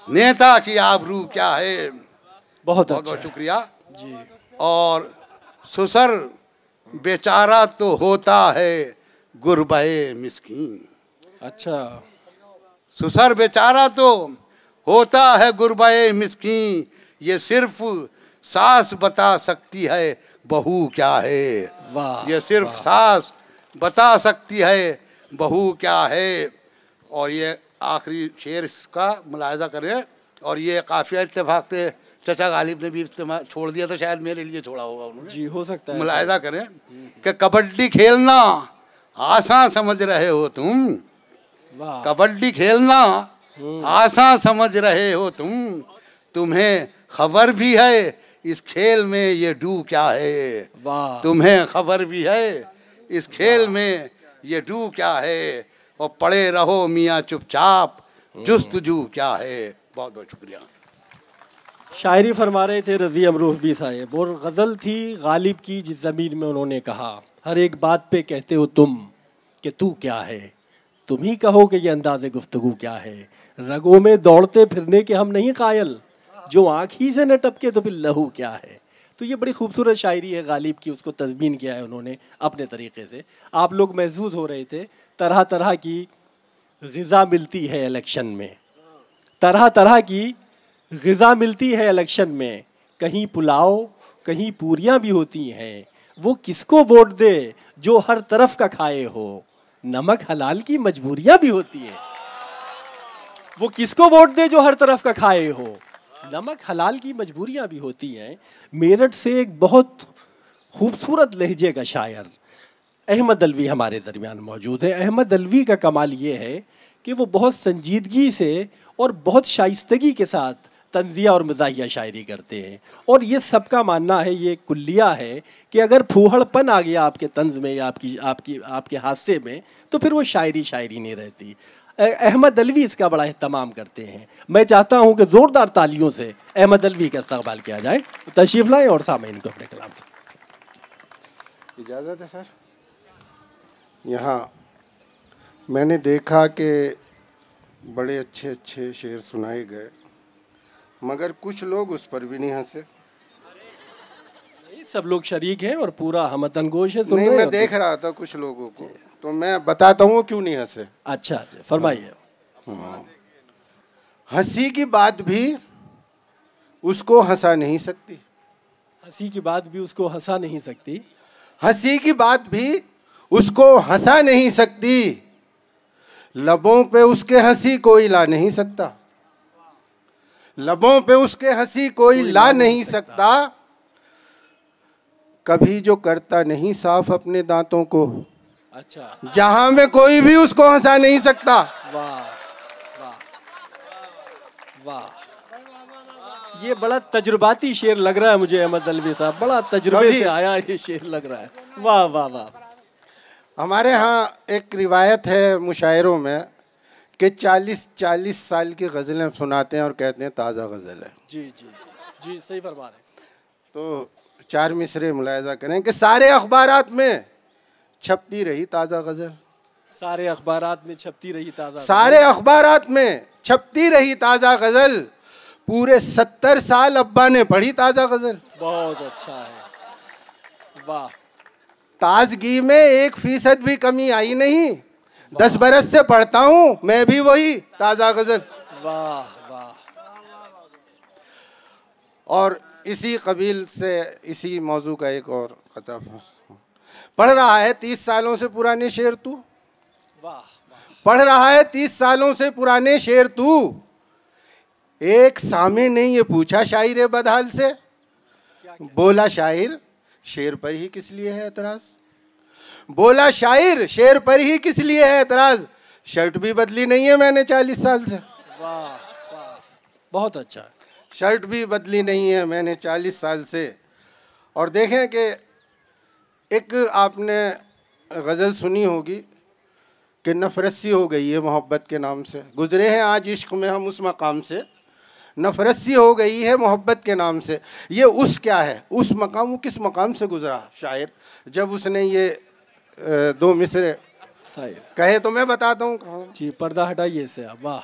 S5: नेता की आबरू क्या है।
S2: बहुत
S5: बहुत बहुत शुक्रिया
S2: जी।
S5: और सुसर बेचारा तो होता है गुरबे मिस्कीन,
S2: अच्छा।
S5: सुसर बेचारा तो होता है गुरबे मिस्कीन, ये सिर्फ सास बता सकती है बहू क्या है।
S2: वाह।
S5: ये सिर्फ सास बता सकती है बहू क्या है। और ये आखिरी शेर इसका मुलाहिज़ा करें, और ये काफ़िया इत्तेफाक से चचा गालिब ने भी इस्तेमाल छोड़ दिया था, शायद मेरे लिए छोड़ा होगा उन्होंने।
S2: जी हो सकता है।
S5: मुलाहिज़ा करें कि कबड्डी खेलना आसान समझ रहे हो तुम,
S2: वाह।
S5: कबड्डी खेलना आसान समझ रहे हो तुम, तुम्हें खबर भी है इस खेल में ये डू क्या है।
S2: वाह।
S5: तुम्हें खबर भी है इस खेल में ये डू क्या है, और पड़े रहो मियाँ चुपचाप जुस्तजू क्या है। बहुत बहुत शुक्रिया।
S2: शायरी फरमा रहे थे रज़ी अमरूहवी साहब, और गज़ल थी गालिब की, जिस ज़मीन में उन्होंने कहा हर एक बात पे कहते हो तुम कि तू क्या है, तुम ही कहो कि ये अंदाज़े गुफ्तगू क्या है। रगों में दौड़ते फिरने के हम नहीं कायल, जो आँख ही से न टपके तो फिर लहू क्या है। तो ये बड़ी खूबसूरत शायरी है गालिब की, उसको तज़मीन किया है उन्होंने अपने तरीके से। आप लोग महसूस हो रहे थे, तरह तरह की ग़िज़ा मिलती है इलेक्शन में, तरह तरह की ग़िज़ा मिलती है इलेक्शन में, कहीं पुलाव कहीं पूरियां भी होती हैं, वो किसको वोट दे जो हर तरफ का खाए हो, नमक हलाल की मजबूरियां भी होती हैं। वो किसको वोट दे जो हर तरफ का खाए हो, नमक हलाल की मजबूरियां भी होती हैं। मेरठ से एक बहुत खूबसूरत लहजे का शायर अहमद अलवी हमारे दरमियान मौजूद है। अहमद अलवी का कमाल ये है कि वो बहुत संजीदगी से और बहुत शाइस्तगी के साथ तंज़िया और मज़ाहिया शायरी करते हैं, और ये सबका मानना है, ये कुल्लिया है कि अगर फूहड़पन आ गया आपके तंज़ में या आपके हादसे में, तो फिर वो शायरी नहीं रहती। अहमद अलवी इसका बड़ा एहतमाम करते हैं। मैं चाहता हूँ कि ज़ोरदार तालियों से अहमद अलवी का इस्तक़बाल किया जाए। तशरीफ़ लाएँ और सामईन को अपने कलाम से
S6: इजाज़त है सर। यहाँ मैंने देखा कि बड़े अच्छे अच्छे शेर सुनाए गए, मगर कुछ लोग उस पर भी नहीं हंसे।
S2: सब लोग शरीक हैं और पूरा हमतन गोश है।
S6: नहीं, मैं देख रहा था कुछ लोगों को, तो मैं बताता हूँ क्यों नहीं हंसे।
S2: अच्छा, फरमाइए।
S6: हंसी की बात भी उसको हंसा नहीं सकती,
S2: हंसी की बात भी उसको हंसा नहीं सकती,
S6: हंसी की बात भी उसको हंसा नहीं सकती, लबों पे उसके हंसी कोई ला नहीं सकता, लबों पे उसके हंसी कोई ला नहीं सकता, कभी जो करता नहीं साफ अपने दांतों को,
S2: अच्छा,
S6: जहां में कोई भी उसको हंसा नहीं सकता।
S2: वाह वाह वाह, ये बड़ा तजुर्बाती शेर लग रहा है मुझे अहमद अलवी साहब, बड़ा तजुर्बे से आया ये शेर लग रहा है। वाह वाह वाह।
S6: हमारे यहाँ एक रिवायत है मुशायरों में कि 40 साल की गज़लें सुनाते हैं और कहते हैं ताज़ा गज़ल है।
S2: जी जी जी, सही फरमा रहे हैं।
S6: तो 4 मिसरे मुलाहिज़ा करें कि सारे अखबारात में छपती रही ताज़ा गज़ल,
S2: सारे अखबारात में छपती रही ताज़ा,
S6: सारे अखबारात में छपती रही ताज़ा गज़ल, पूरे 70 साल अब्बा ने पढ़ी ताज़ा गज़ल।
S2: बहुत अच्छा है, वाह।
S6: ताजगी में 1% भी कमी आई नहीं, 10 बरस से पढ़ता हूँ मैं भी वही ताज़ा गज़ल।
S2: वाह वाह।
S6: और इसी कबील से इसी मौजू का एक और खता पढ़ रहा है 30 सालों से पुराने शेर तू,
S2: वाह,
S6: पढ़ रहा है 30 सालों से पुराने शेर तू, एक सामे ने ये पूछा शायर बदहाल से, बोला शायर शेर पर ही किस लिए है एतराज, बोला शायर शेर पर ही किस लिए है एतराज, शर्ट भी बदली नहीं है मैंने 40 साल से।
S2: वाह वाह, बहुत अच्छा।
S6: शर्ट भी बदली नहीं है मैंने 40 साल से। और देखें कि एक आपने गज़ल सुनी होगी कि नफ़रत सी हो गई है मोहब्बत के नाम से, गुज़रे हैं आज इश्क में हम उस मकाम से, नफ़रत सी हो गई है मोहब्बत के नाम से। ये उस क्या है, उस मकाम, वो किस मकाम से गुज़रा शायर जब उसने ये 2 मिसरे कहे, तो मैं बताता हूँ
S2: जी। पर्दा हटाइए से आप। वाह।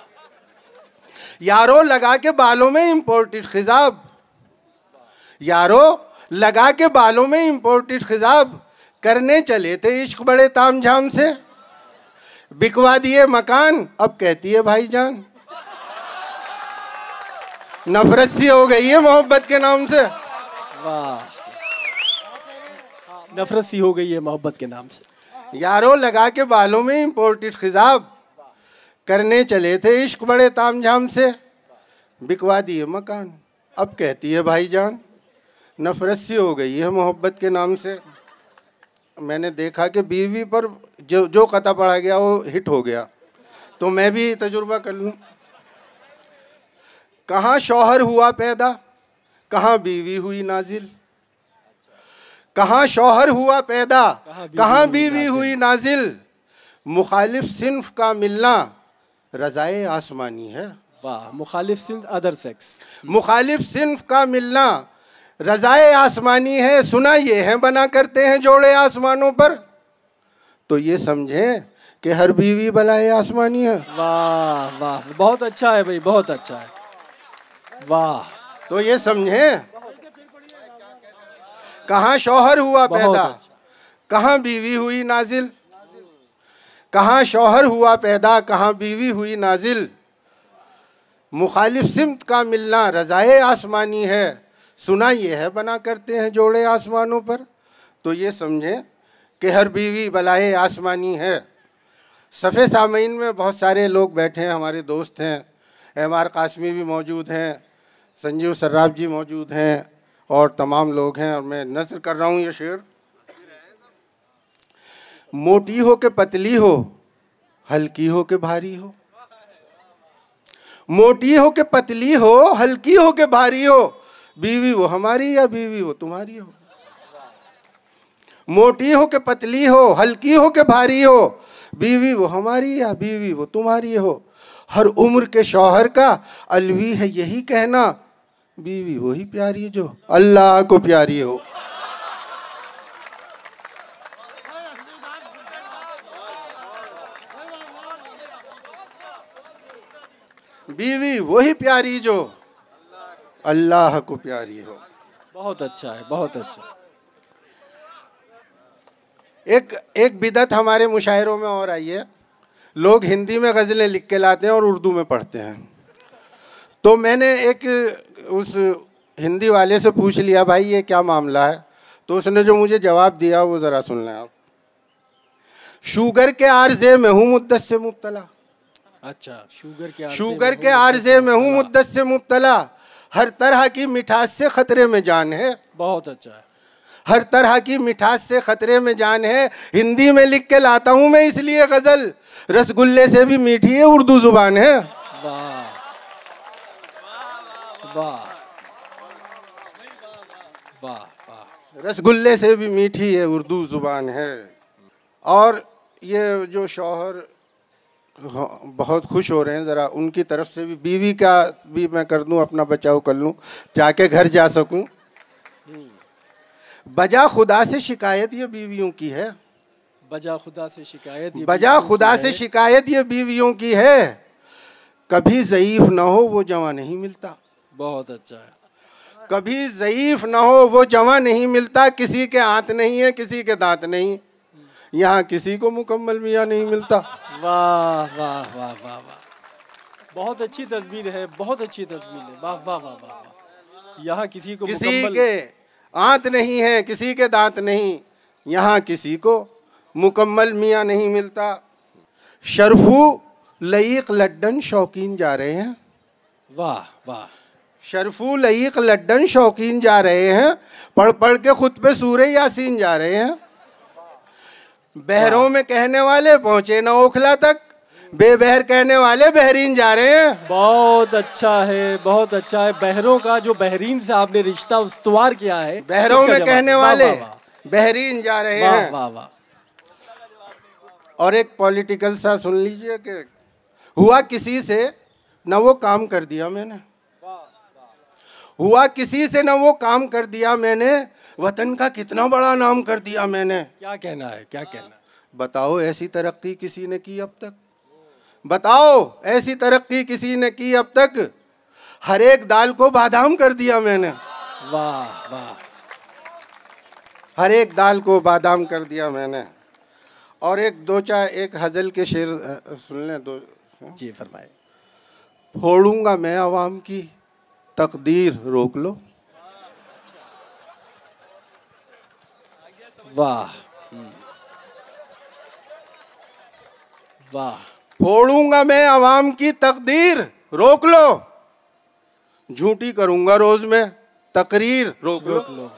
S6: यारो लगा के बालों में इम्पोर्टेड खिजाब, यारो लगा के बालों में इम्पोर्टेड खिजाब, करने चले थे इश्क बड़े तामझाम से, बिकवा दिए मकान अब कहती है भाईजान, नफरत सी हो गई है मोहब्बत के नाम से।
S2: वाह, नफरत सी हो गई है मोहब्बत के नाम से।
S6: यारो लगा के बालों में इम्पोर्टेड खिजाब, करने चले थे इश्क बड़े तामझाम से, बिकवा दिए मकान अब कहती है भाईजान, नफरत सी हो गई है मोहब्बत के नाम से। मैंने देखा कि बीवी पर जो कथा पढ़ा गया वो हिट हो गया, तो मैं भी तजुर्बा कर लूँ। कहाँ शौहर हुआ पैदा, कहाँ बीवी हुई नाजिल, कहाँ शौहर हुआ पैदा, कहाँ बीवी हुई नाजिल, मुखालिफ सिन्फ का मिलना रज़ाए आसमानी है।
S2: वाह, मुखालिफ सिन्फ अदर सेक्स,
S6: मुखालिफ सिन्फ का मिलना रज़ाए आसमानी है, सुना ये है बना करते हैं जोड़े आसमानों पर, तो ये समझें कि हर बीवी बलाए आसमानी है।
S2: वाह वाह, बहुत अच्छा है भाई, बहुत अच्छा है। वाह,
S6: तो ये समझें कहाँ शौहर हुआ
S2: बहुत
S6: पैदा,
S2: अच्छा।
S6: कहाँ बीवी हुई नाजिल। कहाँ शौहर हुआ पैदा, कहाँ बीवी हुई नाजिल। मुखालिफ सिमत का मिलना रज़ाए आसमानी है। सुना ये है बना करते हैं जोड़े आसमानों पर। तो ये समझें कि हर बीवी बलाए आसमानी है। सफ़े सामीन में बहुत सारे लोग बैठे हैं, हमारे दोस्त हैं, एम.आर. कासमी भी मौजूद हैं, संजीव सर्राफ जी मौजूद हैं और तमाम लोग हैं। और मैं नज़र कर रहा हूँ ये शेर। मोटी हो के पतली हो, हल्की हो के भारी हो। मोटी हो के पतली हो, हल्की हो के भारी हो, बीवी वो हमारी या बीवी वो तुम्हारी हो। मोटी हो के पतली हो, हल्की हो के भारी हो, बीवी वो हमारी या बीवी वो तुम्हारी हो। हर उम्र के शौहर का अलवी है यही कहना, बीवी वही प्यारी जो अल्लाह को प्यारी हो। बीवी वही प्यारी जो अल्लाह को प्यारी हो।
S2: बहुत अच्छा है, बहुत अच्छा।
S6: एक बिदत हमारे मुशायरों में और आई है। लोग हिंदी में गज़लें लिख के लाते हैं और उर्दू में पढ़ते हैं। तो मैंने एक उस हिंदी वाले से पूछ लिया, भाई ये क्या मामला है। तो उसने जो मुझे जवाब दिया वो ज़रा सुन लें आप। शुगर के आर्ज़े में हूँ मुद्दत से मुब्तला।
S2: अच्छा,
S6: शुगर के आर्ज़े में हूँ मुद्दत से मुब्तला। हर तरह की मिठास से ख़तरे में जान है।
S2: बहुत अच्छा है।
S6: हर तरह की मिठास से ख़तरे में जान है। हिंदी में लिख के लाता हूँ मैं इसलिए गज़ल, रसगुल्ले से भी मीठी है उर्दू ज़ुबान है।
S2: वाह वाह वाह वाह।
S6: रसगुल्ले से भी मीठी है उर्दू ज़ुबान है। और ये जो शौहर बहुत खुश हो रहे हैं, ज़रा उनकी तरफ से भी, बीवी का भी मैं कर दूं, अपना बचाव कर लूं, जाके घर जा सकूं। बजा खुदा से शिकायत ये बीवियों की है।
S2: बजा खुदा से शिकायत ये
S6: बजा खुदा से शिकायत ये बीवियों की है। कभी ज़ईफ़ ना हो वो जवां नहीं मिलता।
S2: बहुत अच्छा है।
S6: कभी ज़ईफ़ ना हो वो जवां नहीं मिलता। किसी के हाथ नहीं है, किसी के दांत नहीं, यहाँ किसी को मुकम्मल मियाँ नहीं मिलता।
S2: वाह वाह वाह वाह वाह। बहुत अच्छी तस्वीर है, बहुत अच्छी तस्वीर है। वाह वाह वाह वाह। यहाँ किसी को
S6: किसी के आंत नहीं है, किसी के दांत नहीं, यहाँ किसी को मुकम्मल मियाँ नहीं मिलता। शरफू लईक लड्डन शौकीन जा रहे हैं।
S2: वाह वाह।
S6: शरफू लईक लड्डन शौकीन जा रहे हैं। पढ़ पढ़ के खुद पे सूरे यासीन जा रहे हैं। बहरों में कहने वाले पहुँचे न ओखला तक, बेबहर कहने वाले बहरीन जा रहे हैं।
S2: बहुत अच्छा है, बहुत अच्छा है। बहरों का जो बहरीन से आपने रिश्ता उस्तवार किया है,
S6: बहरों में कहने वाले बहरीन जा रहे हैं।
S2: वाह वाह।
S6: और एक पॉलिटिकल सा सुन लीजिए कि हुआ किसी से न वो काम कर दिया मैंने, हुआ किसी से न वो काम कर दिया मैंने, वतन का कितना बड़ा नाम कर दिया मैंने।
S2: क्या कहना है, क्या कहना है?
S6: बताओ ऐसी तरक्की किसी ने की अब तक? बताओ ऐसी तरक्की किसी ने की अब तक? हर एक दाल को बादाम कर दिया मैंने।
S2: वाह वाह।
S6: हर एक दाल को बादाम कर दिया मैंने। और एक दो चार एक हजल के शेर सुन लें दो।
S2: जी फरमाए।
S6: फोड़ूंगा मैं आवाम की तकदीर रोक लो।
S2: वाह वाह।
S6: फोड़ूंगा मैं आवाम की तकदीर रोक लो। झूठी करूंगा रोज में तकरीर रोक लो।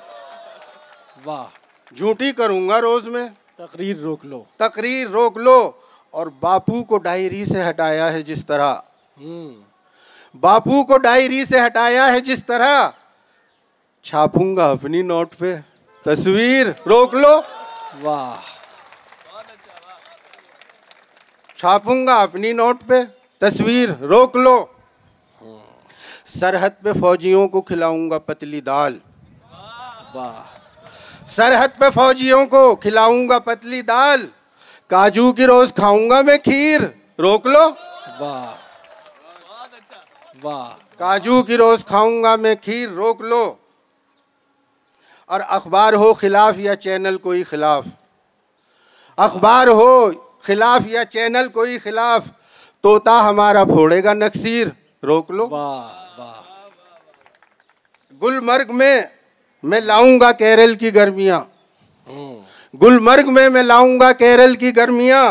S2: वाह।
S6: झूठी करूंगा रोज में
S2: तकरीर रोक लो।
S6: तकरीर रोक लो। और बापू को डायरी से हटाया है जिस तरह, बापू को डायरी से हटाया है जिस तरह, छापूंगा अपनी नोट पे तस्वीर रोक लो।
S2: वाह।
S6: छापूंगा अपनी नोट पे तस्वीर रोक लो। सरहद पे फौजियों को खिलाऊंगा पतली दाल।
S2: वाह।
S6: सरहद पे फौजियों को खिलाऊंगा पतली दाल। काजू की रोज खाऊंगा मैं खीर रोक लो।
S2: वाह वाह।
S6: काजू की रोज खाऊंगा मैं खीर रोक लो। और अखबार हो खिलाफ या चैनल कोई खिलाफ, अखबार हो खिलाफ या चैनल कोई खिलाफ, तोता हमारा फोड़ेगा नक्सीर, रोक लो।
S2: वाह वाह।
S6: गुलमर्ग में मैं लाऊंगा केरल की गर्मियाँ, गुलमर्ग में मैं लाऊंगा केरल की गर्मियाँ,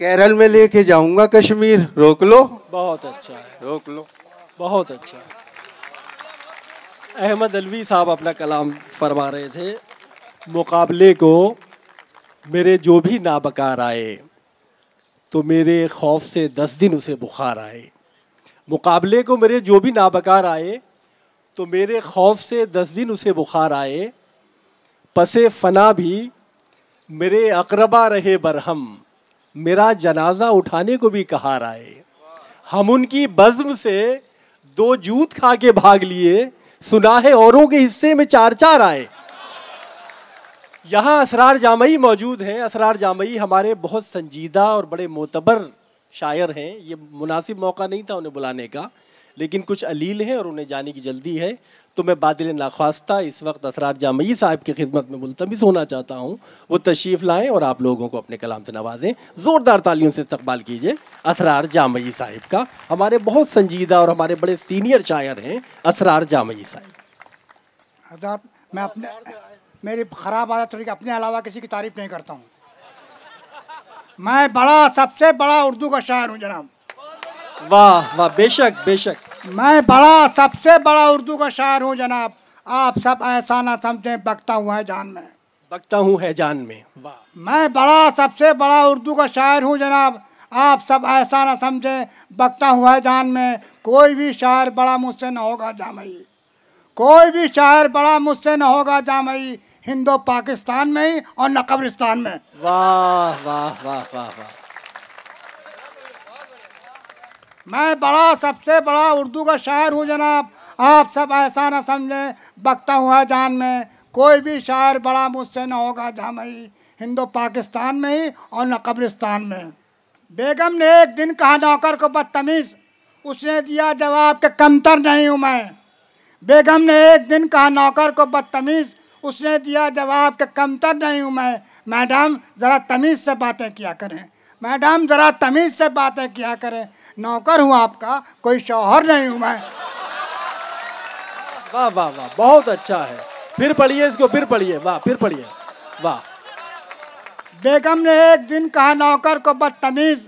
S6: केरल में लेके जाऊंगा कश्मीर, रोक लो।
S2: बहुत अच्छा है,
S6: रोक लो।
S2: बहुत अच्छा है। अहमद अलवी साहब अपना कलाम फरमा रहे थे, मुकाबले को मेरे जो भी नाबकार आए तो मेरे खौफ से 10 दिन उसे बुखार आए। मुकाबले को मेरे जो भी नाबकार आए तो मेरे खौफ से 10 दिन उसे बुखार आए। पसे फना भी मेरे अकरबा रहे बरहम, मेरा जनाजा उठाने को भी कहार आए। हम उनकी बज़्म से 2 जूत खा के भाग लिए, सुना है औरों के हिस्से में 4-4 आए। यहाँ असरार जामई मौजूद हैं। असरार जामई हमारे बहुत संजीदा और बड़े मोतबर शायर हैं। ये मुनासिब मौका नहीं था उन्हें बुलाने का, लेकिन कुछ अलील हैं और उन्हें जाने की जल्दी है, तो मैं बादिल नाख्वास्ता इस वक्त असरार जामई साहब की खिदमत में मुल्तमिस होना चाहता हूँ, वो तशरीफ़ लाएँ और आप लोगों को अपने कलाम से नवाजें। ज़ोरदार तालियों से इस्तकबाल कीजिए असरार जामई साहिब का। हमारे बहुत संजीदा और हमारे बड़े सीनियर शायर हैं असरार जामई साहिब।
S1: हज़रत, मैं मेरी ख़राब आदत है कि अपने अलावा किसी की तारीफ़ नहीं करता हूँ। मैं सबसे बड़ा उर्दू का शायर हूँ जनाब।
S2: वाह वाह, बेशक बेशक।
S1: मैं सबसे बड़ा उर्दू का शायर हूँ जनाब। आप सब ऐसा ना समझें बकता हुआ है जान में,
S2: बकता हूँ है जान में। वाह।
S1: मैं सबसे बड़ा उर्दू का शायर हूँ जनाब। आप सब ऐसा ना समझें बकता हुआ है जान में। कोई भी शायर बड़ा मुझसे न होगा जामई, कोई भी शायर बड़ा मुझसे न होगा जामई, हिंदो पाकिस्तान में ही और न कब्रिस्तान में।
S2: वाह वाह वाह वाह वाह।
S1: मैं सबसे बड़ा उर्दू का शायर हूँ जनाब। आप सब ऐसा ना समझें बकता हुआ जान में। कोई भी शायर बड़ा मुझसे न होगा जामई, हिंदो पाकिस्तान में ही और न कब्रिस्तान में। बेगम ने एक दिन कहा नौकर को बदतमीज़, उसने दिया जवाब कि कमतर नहीं हूँ मैं। बेगम ने एक दिन कहा नौकर को बदतमीज़, उसने दिया जवाब कि कमतर नहीं हूँ मैं। मैडम ज़रा तमीज़ से बातें किया करें, मैडम ज़रा तमीज़ से बातें किया करें। नौकर हूँ आपका, कोई शौहर नहीं हूँ मैं।
S2: वाह वाह वाह, बहुत अच्छा है। फिर पढ़िए इसको, फिर पढ़िए। वाह, फिर पढ़िए। वाह।
S1: बेगम ने एक दिन कहा नौकर को बदतमीज़,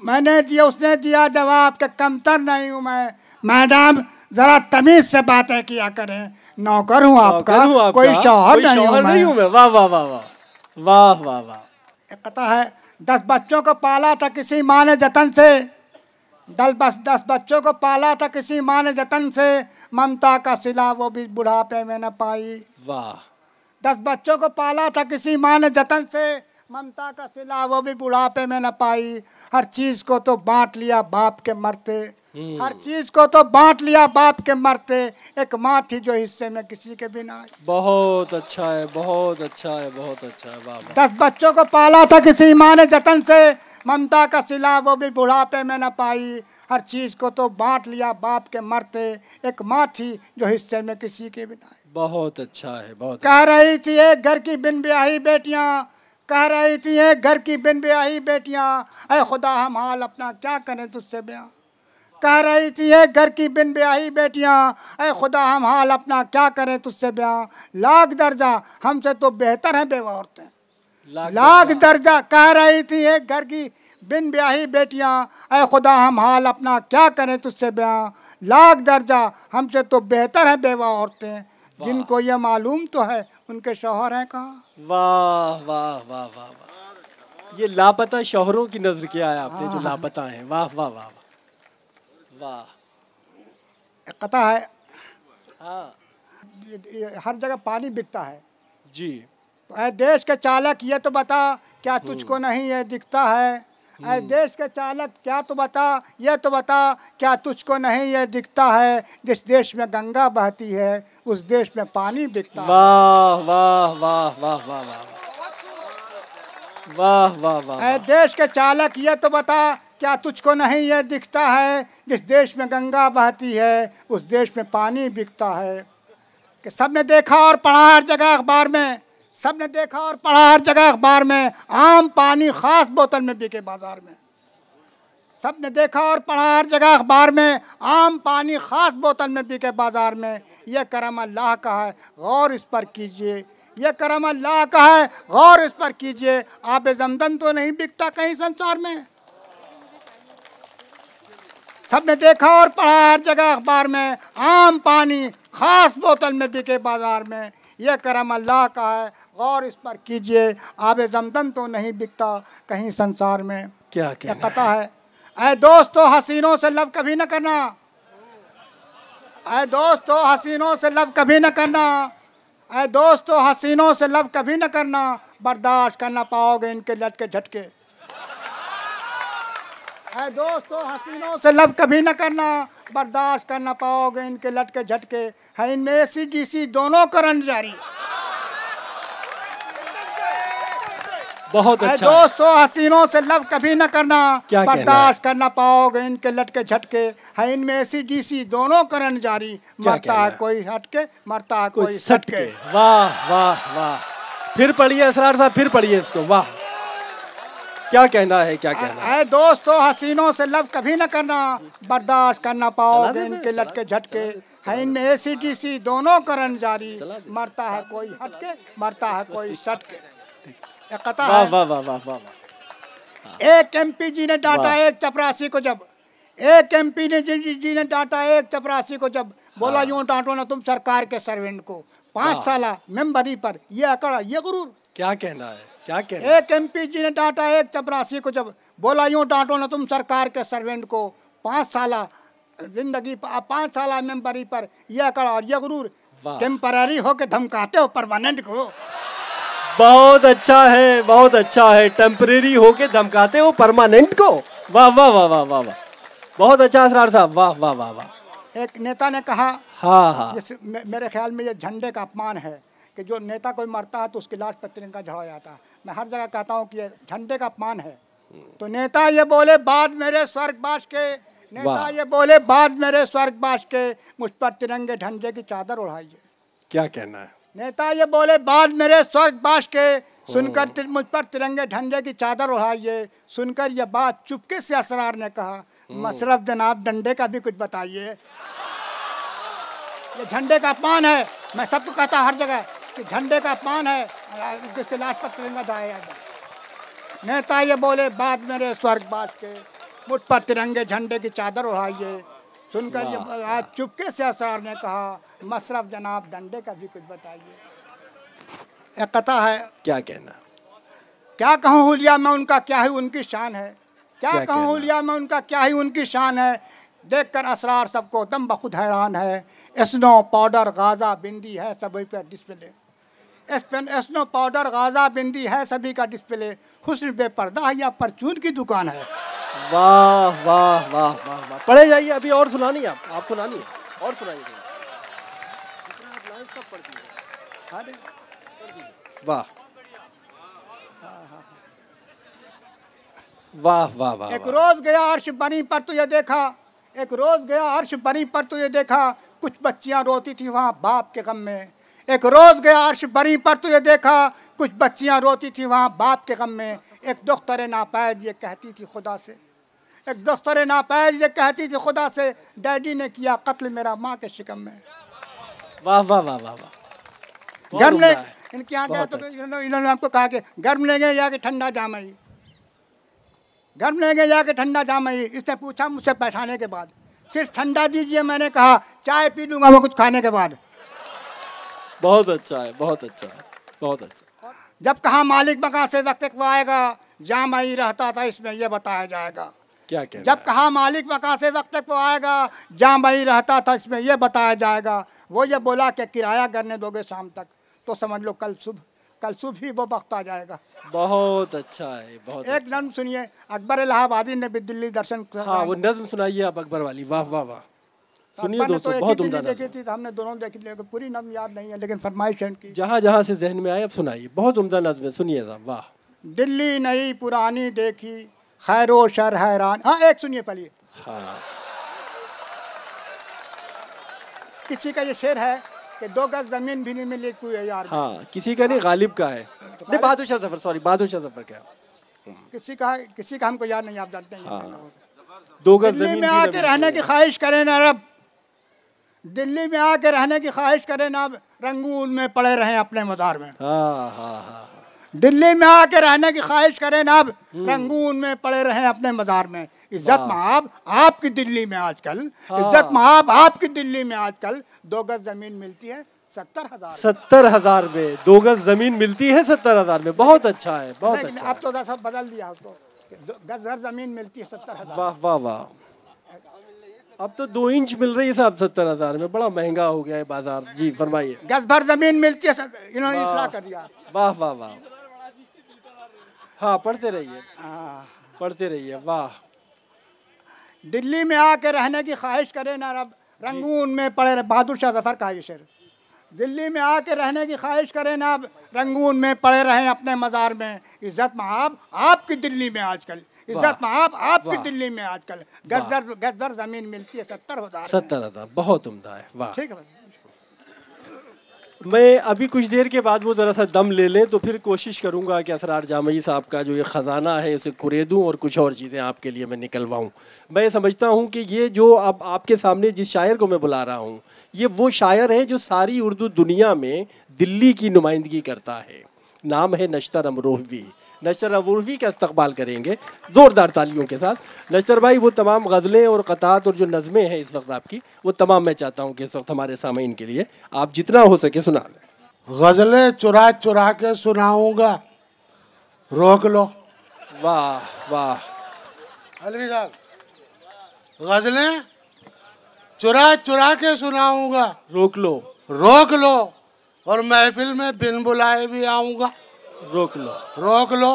S1: उसने दिया जवाब कि कमतर नहीं हूँ मैं। मैडम ज़रा तमीज़ से बातें किया करें। नौकर हूँ आपका, कोई शौहर नहीं हूँ मैं।
S2: वाह वाह वाह वाह वाह वाह वाह।
S1: एक कथा है, 10 बच्चों को पाला था किसी माँ ने जतन से, 10 बच्चों को पाला था किसी माँ ने जतन से, ममता का सिला वो भी बुढ़ापे में न पाई।
S2: वाह।
S1: 10 बच्चों को पाला था किसी माँ ने जतन से, ममता का सिला वो भी बुढ़ापे में न पाई। हर चीज़ को तो बांट लिया बाप के मरते, हर चीज़ को तो बांट लिया बाप के मरते, एक माँ थी जो हिस्से में किसी के बिना आई।
S2: बहुत अच्छा है, बहुत अच्छा है, बहुत अच्छा है। वाह।
S1: 10 बच्चों को पाला था किसी माँ ने जतन से, ममता का सिला वो भी बुढ़ापे में न पाई। हर चीज़ को तो बांट लिया बाप के मरते, एक माँ थी जो हिस्से में किसी के बिना आई।
S2: बहुत अच्छा है, बहुत।
S1: कह रही थी एक घर की बिन ब्याही बेटियाँ, कह रही थी एक घर की बिन ब्याही बेटियाँ, ऐ खुदा हम हाल अपना क्या करें तुझसे बयां। कह रही थी एक घर की बिन ब्याही बेटियाँ, ऐ खुदा हम हाल अपना क्या करें तुझसे बयां। लाख दर्जा हमसे तो बेहतर हैं बेवा औरतें, लाख दर्जा। कह रही थी एक घर की बिन ब्याही बेटियाँ, ऐ खुदा हम हाल अपना क्या करें तुझसे बयां। लाख दर्जा हमसे तो बेहतर हैं बेवा औरतें, जिनको ये मालूम तो है उनके शौहर हैं कहाँ।
S2: वाह वाह वाह वाह वाह। ये लापता शौहरों की नजर किया है आपने, जो लापता हैं। वाह वाह वाह वाह।
S1: एक कथा है,
S2: हाँ
S1: हर जगह पानी बिकता है
S2: जी।
S1: ऐ देश के चालक ये तो बता क्या तुझको नहीं ये दिखता है। ऐ देश के चालक क्या तो बता, ये तो बता क्या तुझको नहीं ये दिखता है। जिस देश में गंगा बहती है उस देश में पानी बिकता है।
S2: वाह वाह वाह वाह वाह वाह वाह वाह।
S1: ऐ देश के चालक ये तो बता क्या तुझको नहीं ये दिखता है। जिस देश में गंगा बहती है उस देश में पानी बिकता है। कि सबने देखा और पढ़ा हर जगह अखबार में, सबने देखा और पढ़ा हर जगह अखबार में, आम पानी खास बोतल में बिके बाजार में। सबने देखा और पढ़ा हर जगह अखबार में, आम पानी खास बोतल में बिके बाजार में। यह करम अल्लाह का है, गौर इस पर कीजिए। यह करम अल्लाह का है, गौर इस पर कीजिए। आब ज़मज़म तो नहीं बिकता कहीं संसार में। सबने देखा और पढ़ा हर जगह अखबार में, आम पानी खास बोतल में बिके बाजार में। यह करम अल्लाह का है, गौर इस पर कीजिए। आब ज़मज़म तो नहीं बिकता कहीं संसार में।
S2: क्या
S1: कहता है, ऐ दोस्तों हसीनों से लव कभी न करना, ऐ दोस्तों हसीनों से लव कभी न करना, ऐ दोस्तों हसीनों से लव कभी न करना, बर्दाश्त कर ना पाओगे इनके लटके झटके। ऐ दोस्तों हसीनों से लव कभी न करना, बर्दाश्त कर ना पाओगे इनके लटके झटके। है इनमें ACDC दोनों करंट जारी।
S2: बहुत अच्छा।
S1: दोस्तों हसीनों से लव कभी न करना, बर्दाश्त कर ना पाओगे इनके लटके झटके। है इनमें ACDC दोनों करंट जारी। मरता है कोई हटके, मरता है कोई सटके।
S2: वाह वाह वाह, फिर पढ़िए असरार साहब, फिर पढ़िए इसको। वाह, क्या कहना है, क्या कहना है।
S1: दोस्तों हसीनों से लव कभी न करना, बर्दाश्त कर ना पाओगे इनके लटके झटके। है इनमें ACDC दोनों करंट जारी। मरता है कोई हटके, मरता है कोई सटके।
S2: वाह वाह वाह वाह वाह।
S1: एक MP जी ने डांटा एक चपरासी को जब, एक MP जी ने डांटा एक चपरासी को जब, बोला यूं डांटो ना तुम सरकार के सर्वेंट को। 5 साल मेंबरी पर ये अकड़ ये गुरूर।
S2: क्या कहना है, क्या कहना है।
S1: एक MP जी ने डांटा एक चपरासी को जब, बोला यूं डांटो ना तुम सरकार के सर्वेंट को। 5 साल जिंदगी 5 साल मेंबरी पर ये अकड़ और ये गुरूर। टेम्पररी होके धमकाते हो परमानेंट को।
S2: बहुत अच्छा है, बहुत अच्छा है। टेम्परेरी होके धमकाते हो परमानेंट को। वाह वाह वाह वाह वाह वाह, बहुत अच्छा असरार साहब। वाह वाह वाह वाह।
S1: एक नेता ने कहा,
S2: हाँ हाँ,
S1: मेरे ख्याल में ये झंडे का अपमान है कि जो नेता कोई मरता है तो उसकी लाश पर तिरंगा झड़ा जाता है। मैं हर जगह कहता हूँ कि ये झंडे का अपमान है। तो नेता ये बोले बाद मेरे स्वर्गवास के, नेता ये बोले बाद मेरे स्वर्गवास के, मुझ पर तिरंगे झंडे की चादर उड़ाइए।
S2: क्या कहना है।
S1: नेता ये बोले बाद मेरे स्वर्गवास के, सुनकर मुझ पर तिरंगे झंडे की चादर उड़ाइए। सुनकर ये बात चुपके से असरार ने कहा, मशरफ जनाब डंडे का भी कुछ बताइए। ये झंडे का अपमान है। मैं सबको कहता हर जगह कि झंडे का अपमान है, जिसके लाश पर तिरंगा झड़ाया जाए। नेता ये बोले बाद मेरे स्वर्गवास के, मुझ पर तिरंगे झंडे की चादर उड़ाइए। सुनकर ये आज चुपके से असरार ने कहा, मशरफ जनाब डंडे का भी कुछ बताइए। एक कथा है।
S2: क्या कहना।
S1: क्या कहूँ हुलिया में उनका क्या ही उनकी शान है, क्या कहूँ हुलिया में उनका क्या ही उनकी शान है। देखकर असरार सबको दम बखुद हैरान है। स्नो पाउडर गाजा बिंदी है सभी पर डिस्प्ले, स्नो पाउडर गाजा बिंदी है सभी का डिस्प्ले। हुस्न बेपर्दा या परचून की दुकान है।
S2: वाह वाह वाह वाह वाह। पढ़े जाइए, अभी और सुनानी है आप सुनानी है और सुनाइए। वाह वाह वाह वाह।
S1: एक रोज गया अर्श बनी पर तो ये देखा, एक रोज गया अर्श बनी पर तो ये देखा, कुछ बच्चियां रोती थी वहाँ बाप के गम में। एक रोज गया अर्श बनी पर तो ये देखा, कुछ बच्चियां रोती थी वहाँ बाप के गम में। एक दुख्तर नापैद ये कहती थी खुदा से, एक दुख्तर नापैद ये कहती थी खुदा से, डैडी ने किया कत्ल मेरा माँ के शिकम में।
S2: वाह वाह वाह वाह वाह।
S1: गर्म ले इनके यहाँ गया तो इन्होंने आपको कहा कि गर्म लेंगे या कि ठंडा जामई, गर्म लेंगे या कि ठंडा जामई। इसने पूछा मुझसे बैठाने के बाद, सिर्फ ठंडा दीजिए। मैंने कहा चाय पी लूँगा मैं कुछ खाने के बाद।
S2: बहुत अच्छा है, बहुत अच्छा है, बहुत अच्छा।
S1: जब कहा मालिक मकान से वक्त वो आएगा, जामई रहता था इसमें ये बताया जाएगा।
S2: क्या कहना।
S1: जब कहा मालिक मकान से वक्त वो आएगा, जामई रहता था इसमें ये बताया जाएगा। वो ये बोला कि किराया करने दोगे शाम तक, तो समझ लो कल सुबह ही वो वक्त आ जाएगा।
S2: बहुत अच्छा है, बहुत
S1: एक नज्म सुनिए, अकबर इलाहाबादी ने भी दिल्ली दर्शन।
S2: हाँ वो नज्म सुनाइए आप अकबर वाली। वाह वाह वाह, सुनिए दोस्तों,
S1: तो
S2: बहुत उम्दा
S1: देखी थी, हमने दोनों देखी, लेकिन पूरी नज्म याद नहीं है, लेकिन फरमाइश की
S2: जहाँ जहाँ से जहन में आए अब सुनाइए। बहुत उम्दा नज्म है, सुनिए साहब। वाह।
S1: दिल्ली नई पुरानी देखी, खैरो शर हैरान। हाँ एक सुनिए पहले।
S2: हाँ
S1: किसी का ये शेर है कि 2 गज जमीन भी नहीं मिली कोई यार।
S2: हाँ, किसी का नहीं, गालिब का है। नहीं, बहादुर शाह जफर, सॉरी, बहादुर शाह जफर क्या?
S1: किसी का हमको याद नहीं, आप जानते हैं।
S2: हाँ, 2 गज
S1: दिल्ली
S2: जमीन
S1: में
S2: भी
S1: आके
S2: न
S1: रहने की
S2: मिली।
S1: ख्वाहिश करें ना रब, दिल्ली में आके रहने की ख्वाहिश करें ना, रंगून में पड़े रहें अपने मदार में।
S2: हाँ हाँ हाँ,
S1: दिल्ली में आके रहने की ख्वाहिश करें ना, अब रंगून में पड़े रहें अपने मदार में। इज्जत महाब आपकी दिल्ली में आजकल, इज्जत महाब आपकी दिल्ली में आजकल 2 गज जमीन मिलती है 70,000।
S2: 70,000 में 2 गज जमीन मिलती है 70,000 में। बहुत अच्छा है, बहुत
S1: लेकिन
S2: अच्छा
S1: अब तो सब बदल दिया उसको, गज घर जमीन मिलती है 70,000।
S2: वाह वाह वाह, अब तो 2 इंच मिल रही है साहब 70,000 में। बड़ा महंगा हो गया है बाजार। जी फरमाइए।
S1: गज भर जमीन मिलती है, इन्होंने इस्लाह कर दिया।
S2: वाह वाह वाह, हाँ पढ़ते रहिए, पढ़ते रहिए। वाह,
S1: दिल्ली में आके रहने की ख्वाहिश करे ना रब, रंगून में पड़े रहे। बहादुर शाह जफर का ये शेर। दिल्ली में आके रहने की ख्वाहिश करे ना, अब रंगून में पड़े रहें अपने मज़ार में। इज्जत महाब आपकी दिल्ली में आजकल, इज्जत महाब आपकी दिल्ली में आजकल गजर जमीन मिलती है 70,000।
S2: 70,000, बहुत उम्दा है। वाह,
S1: ठीक है।
S2: मैं अभी कुछ देर के बाद वो ज़रा सा दम ले लें तो फिर कोशिश करूंगा कि असरार जामई साहब का जो ये ख़जाना है उसे कुरेदूँ और कुछ और चीज़ें आपके लिए मैं निकलवाऊँ। मैं समझता हूँ कि ये जो अब आपके सामने जिस शायर को मैं बुला रहा हूँ, ये वो शायर है जो सारी उर्दू दुनिया में दिल्ली की नुमाइंदगी करता है। नाम है नश्तर अमरोहवी। नश्तर अमरोहवी का इस्तकबाल करेंगे ज़ोरदार तालियों के साथ। नश्तर भाई, वो तमाम गज़लें और क़तात और जो नज़में हैं इस वक्त आपकी, वो तमाम मैं चाहता हूँ कि इस वक्त हमारे सामीन के लिए आप जितना हो सके सुना दें।
S5: गज़लें चुरा चुरा के सुनाऊंगा, रोक लो।
S2: वाह वाह,
S5: अलवी साहब, गज़लें चुरा चुरा के सुनाऊंगा,
S2: रोक लो,
S5: रोक लो, और महफिल में बिन बुलाए भी आऊंगा,
S2: रोक लो,
S5: रोक लो।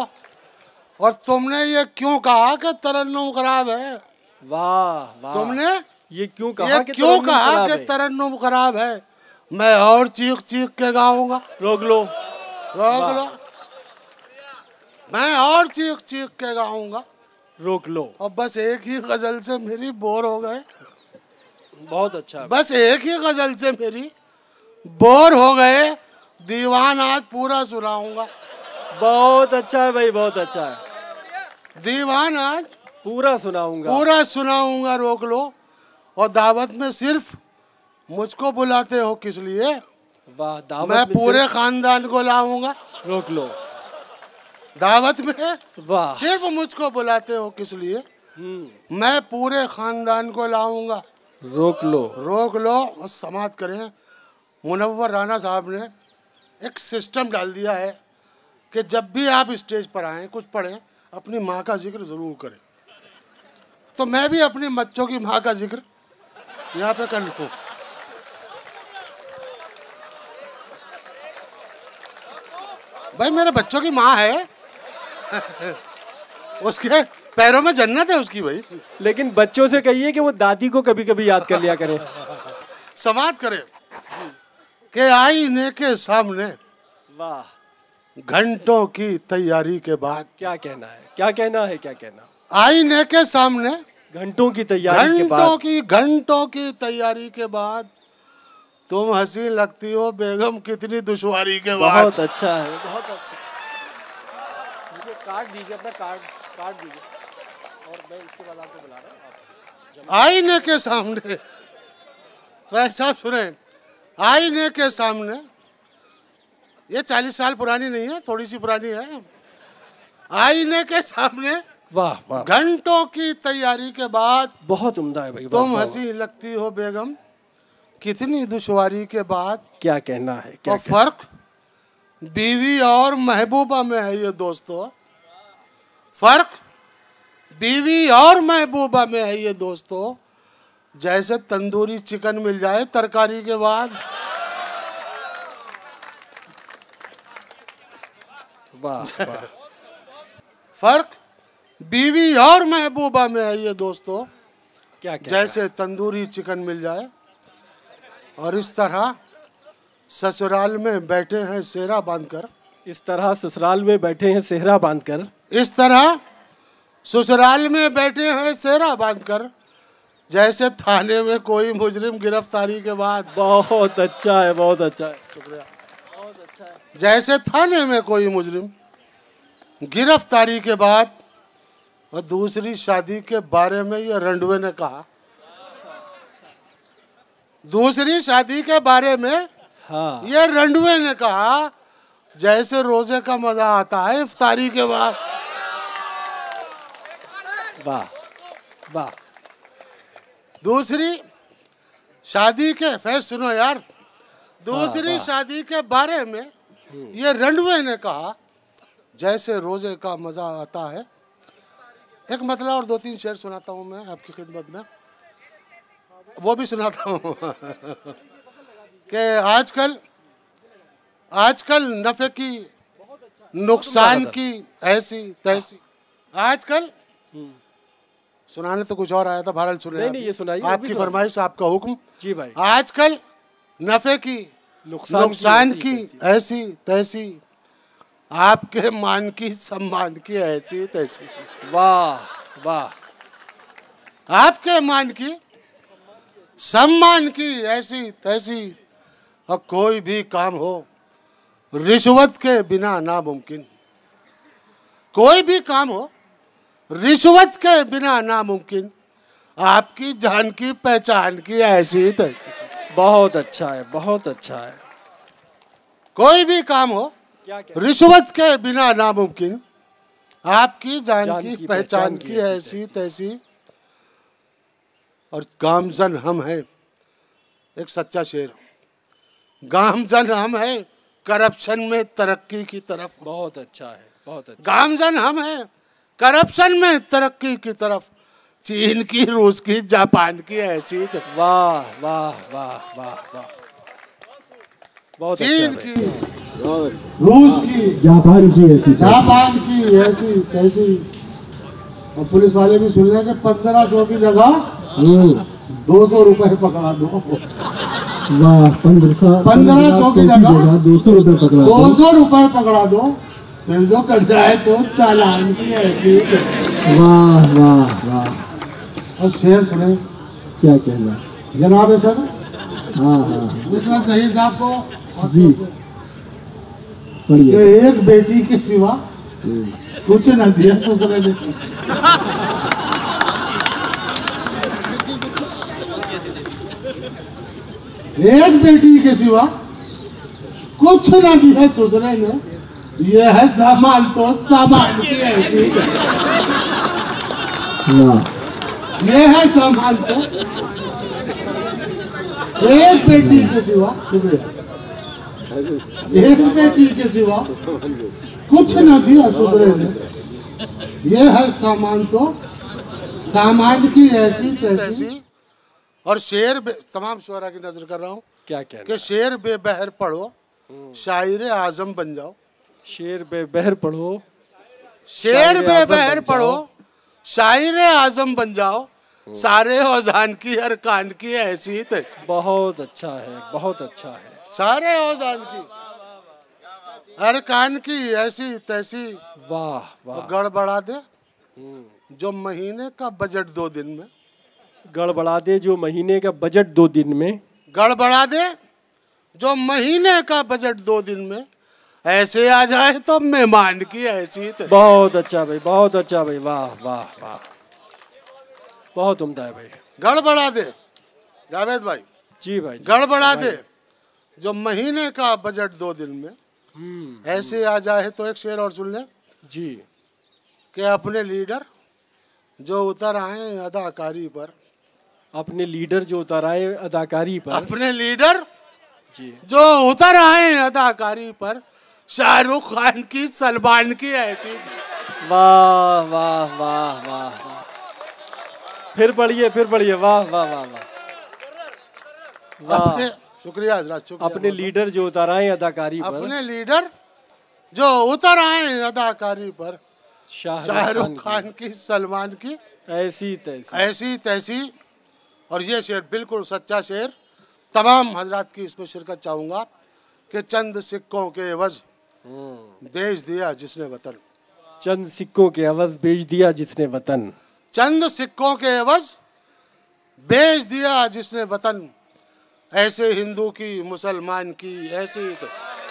S5: और तुमने ये क्यों कहा कि तरन्नुम खराब है?
S2: वाह वाह,
S5: तुमने
S2: ये क्यों कहा
S5: ये
S2: कि
S5: क्यों
S2: तरन्नुम
S5: कहा
S2: खराब
S5: कि
S2: है?
S5: तरन्नुम खराब है? मैं और चीख चीख के गाऊंगा,
S2: रोक लो,
S5: रोक लो। मैं और चीख चीख के गाऊंगा,
S2: रोक लो।
S5: और बस एक ही गजल से मेरी बोर हो गए,
S2: बहुत अच्छा,
S5: बस एक ही गजल से मेरी बोर हो गए। दीवान आज पूरा सुनाऊंगा,
S2: बहुत अच्छा है भाई, बहुत अच्छा है।
S5: दीवान आज
S2: पूरा सुनाऊंगा,
S5: पूरा सुनाऊंगा, रोक लो। और दावत में सिर्फ मुझको बुलाते हो किस लिए?
S2: वाह, दावत
S5: मैं
S2: में
S5: पूरे
S2: सिर्फ-
S5: खानदान को लाऊंगा,
S2: रोक लो।
S5: दावत में
S2: वाह,
S5: सिर्फ मुझको बुलाते हो किस लिए? मैं पूरे खानदान को लाऊंगा,
S2: रोक लो,
S5: रोक लो। और समाप्त करें। मुनव्वर राना साहब ने एक सिस्टम डाल दिया है कि जब भी आप स्टेज पर आएँ, कुछ पढ़ें, अपनी माँ का जिक्र ज़रूर करें। तो मैं भी अपनी बच्चों की माँ का जिक्र यहाँ पे कर लूँ। भाई मेरे बच्चों की माँ है उसके पैरों में जन्नत है उसकी भाई।
S2: लेकिन बच्चों से कहिए कि वो दादी को कभी कभी याद कर लिया करें।
S5: समाप्त करें कि आईने के सामने
S2: वाह,
S5: घंटों की तैयारी के बाद,
S2: क्या कहना है, क्या कहना है, क्या कहना?
S5: आईने के सामने
S2: घंटों की तैयारी के बाद,
S5: घंटों की तैयारी के बाद तुम हंसी लगती हो बेगम कितनी दुश्वारी के बाद।
S2: बहुत अच्छा है, बहुत अच्छा। मुझे कार्ड दीजिए, अपना कार्ड दीजिए, और मैं उसके बाद आपको बुला रहा हूँ।
S5: आईने के सामने, वैसा सुने, आईने के सामने, ये 40 साल पुरानी नहीं है, थोड़ी सी पुरानी है। आईने के सामने,
S2: वाह वाह,
S5: घंटों की तैयारी के बाद
S2: बहुत उम्दा है भाई।
S5: तुम
S2: वाह,
S5: हंसी लगती हो बेगम कितनी दुश्वारी के बाद।
S2: क्या कहना है, क्या
S5: और फर्क बीवी और महबूबा में है ये दोस्तों, फर्क बीवी और महबूबा में है ये दोस्तों, जैसे तंदूरी चिकन मिल जाए तरकारी के बाद।
S2: वाह वाह,
S5: फर्क बीवी और महबूबा में है ये दोस्तों,
S2: क्या कहना है?
S5: जैसे तंदूरी चिकन मिल जाए। और इस तरह ससुराल में बैठे हैं सेहरा बांधकर,
S2: इस तरह ससुराल में बैठे हैं सेहरा बांधकर,
S5: इस तरह ससुराल में बैठे हैं सेहरा बांधकर, जैसे थाने में कोई मुजरिम गिरफ्तारी के बाद,
S2: बहुत अच्छा है, बहुत अच्छा है,
S5: शुक्रिया, जैसे थाने में कोई मुजरिम गिरफ्तारी के बाद और दूसरी शादी के बारे में ये रंडवे ने कहा, दूसरी शादी के बारे में
S2: हाँ,
S5: ये रंडवे ने कहा जैसे रोजे का मजा आता है इफ्तारी के बाद।
S2: वाह वाह।
S5: दूसरी शादी के फैस सुनो यार, दूसरी शादी के बारे में ये रंडवे ने कहा जैसे रोजे का मजा आता है। एक मतलब और 2-3 शेर सुनाता हूँ मैं आपकी खिदमत में, वो भी सुनाता हूँ कि आजकल नफे की नुकसान की ऐसी तैसी, आजकल सुनाने तो कुछ और आया था, बहरहाल सुने।
S2: नहीं, ये सुनाइए,
S5: आपकी फरमाइश, आपका हुक्म।
S2: जी भाई।
S5: आजकल नफे की नुकसान की ऐसी तैसी, आपके मान की सम्मान की ऐसी तैसी।
S2: वाह वाह।
S5: आपके मान की सम्मान की ऐसी तैसी, और कोई भी काम हो रिश्वत के बिना नामुमकिन, कोई भी काम हो रिश्वत के बिना नामुमकिन, आपकी जान की पहचान की ऐसी तैसी।
S2: बहुत अच्छा है, बहुत अच्छा है।
S5: कोई भी काम हो रिश्वत के बिना नामुमकिन, आपकी जान की पहचान की ऐसी तैसी। और गामजन हम हैं, एक सच्चा शेर, गामजन हम हैं करप्शन में तरक्की की तरफ।
S2: बहुत अच्छा है, बहुत अच्छा।
S5: गामजन हम हैं करप्शन में तरक्की की तरफ, चीन की, रूस की, जापान की ऐसी।
S2: वाह वाह वाह वाह वाह। बहुत
S5: चीन
S2: अच्छा
S5: की, रूस की,
S2: जापान की ऐसी,
S5: जापान की ऐसी तैसी। और पुलिस वाले भी सुन रहे कि 1500 की जगह 200 रुपए पकड़ा दो।
S2: वाह। 1500
S5: की जगह
S2: 200 रुपए पकड़ा,
S5: 200 रुपए पकड़ा दो, फिर जो कट जाए तो चालान की ऐसी।
S2: वाह वाह वाह।
S5: और शेर सुने,
S2: क्या कहना
S5: जनाब सर।
S2: हाँ हाँ
S5: उसमें जहीर साहब को
S2: जी,
S5: कि एक बेटी के सिवा कुछ न दिया ससुरे ने। एक बेटी के सिवा कुछ न दिया ससुरे ने, ये है सामान तो सामान की ऐसी। ये है सामान तो एक बेटी के सिवा, शुक्रिया, एक बेटी के सिवा कुछ न दिया ससुरे ने, ये है सामान तो सामान की ऐसी तैसी। और शेर तमाम शुरा की नजर कर रहा हूँ,
S2: क्या कहना
S5: कि शेर बेबहर पढ़ो शायर आजम बन जाओ।
S2: शेर बेबहर पढ़ो,
S5: शेर बेबहर पढ़ो शायर आजम बन जाओ, सारे औजान की हर कान की ऐसी तैसी।
S2: बहुत अच्छा है, बहुत अच्छा है।
S5: सारे औजान की हर कान की ऐसी तैसी।
S2: वाह वाह।
S5: गड़बड़ा दे जो महीने का बजट 2 दिन में,
S2: गड़बड़ा दे जो महीने का बजट 2 दिन में,
S5: गड़बड़ा दे जो महीने का बजट 2 दिन में, ऐसे आ जाए तो मेहमान की ऐसी।
S2: बहुत अच्छा भाई, बहुत अच्छा भाई। वाह वाह वाह, बहुत उम्दा है भाई।
S5: गड़बड़ा दे जावेद भाई,
S2: जी भाई।
S5: गड़बड़ा दे जो महीने का बजट 2 दिन में, ऐसे आ जाए तो एक शेर और सुन ले
S2: जी,
S5: कि अपने लीडर जो उतर आए अदाकारी पर,
S2: अपने लीडर जो उतर आए अदाकारी पर,
S5: अपने लीडर
S2: जी
S5: जो उतर आए अदाकारी पर, शाहरुख खान की, सलमान की ऐसी।
S2: वाह वाह वाह वाह। फिर पढ़िए, फिर पढ़िए। वाह वाह वाह वाह।
S5: अपने, शुक्रिया हजरत, शुक्रिया।
S2: अपने लीडर जो उतर आए अदाकारी पर,
S5: अपने लीडर जो उतर आए अदाकारी पर, शाहरुख खान की, सलमान की
S2: ऐसी तैसी,
S5: ऐसी तैसी। और ये शेर बिल्कुल सच्चा शेर, तमाम हजरात की इसमें शिरकत चाहूँगा कि चंद सिक्कों के एवज बेच दिया जिसने वतन,
S2: चंद सिक्कों के एवज बेच दिया जिसने वतन,
S5: चंद सिक्कों के एवज बेच दिया जिसने वतन, ऐसे हिंदू की मुसलमान की ऐसी।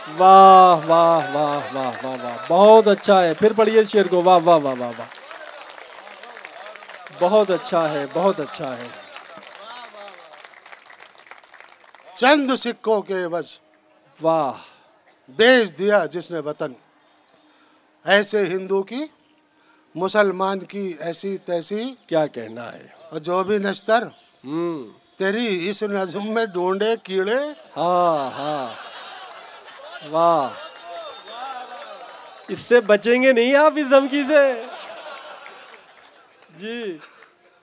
S2: वाह वाह वाह वाह वाह वाह, बहुत अच्छा है। फिर पढ़िए शेर को। वाह वाह वाह वाह वाह, बहुत अच्छा है, बहुत अच्छा है।
S5: चंद सिक्कों के वश
S2: वाह,
S5: बेच दिया जिसने वतन, ऐसे हिंदू की मुसलमान की ऐसी तैसी।
S2: क्या कहना है।
S5: और जो भी नश्तर तेरी इस नज़्म में ढूंढे कीड़े।
S2: हाँ हाँ, वाह, इससे बचेंगे नहीं आप इस धमकी से जी।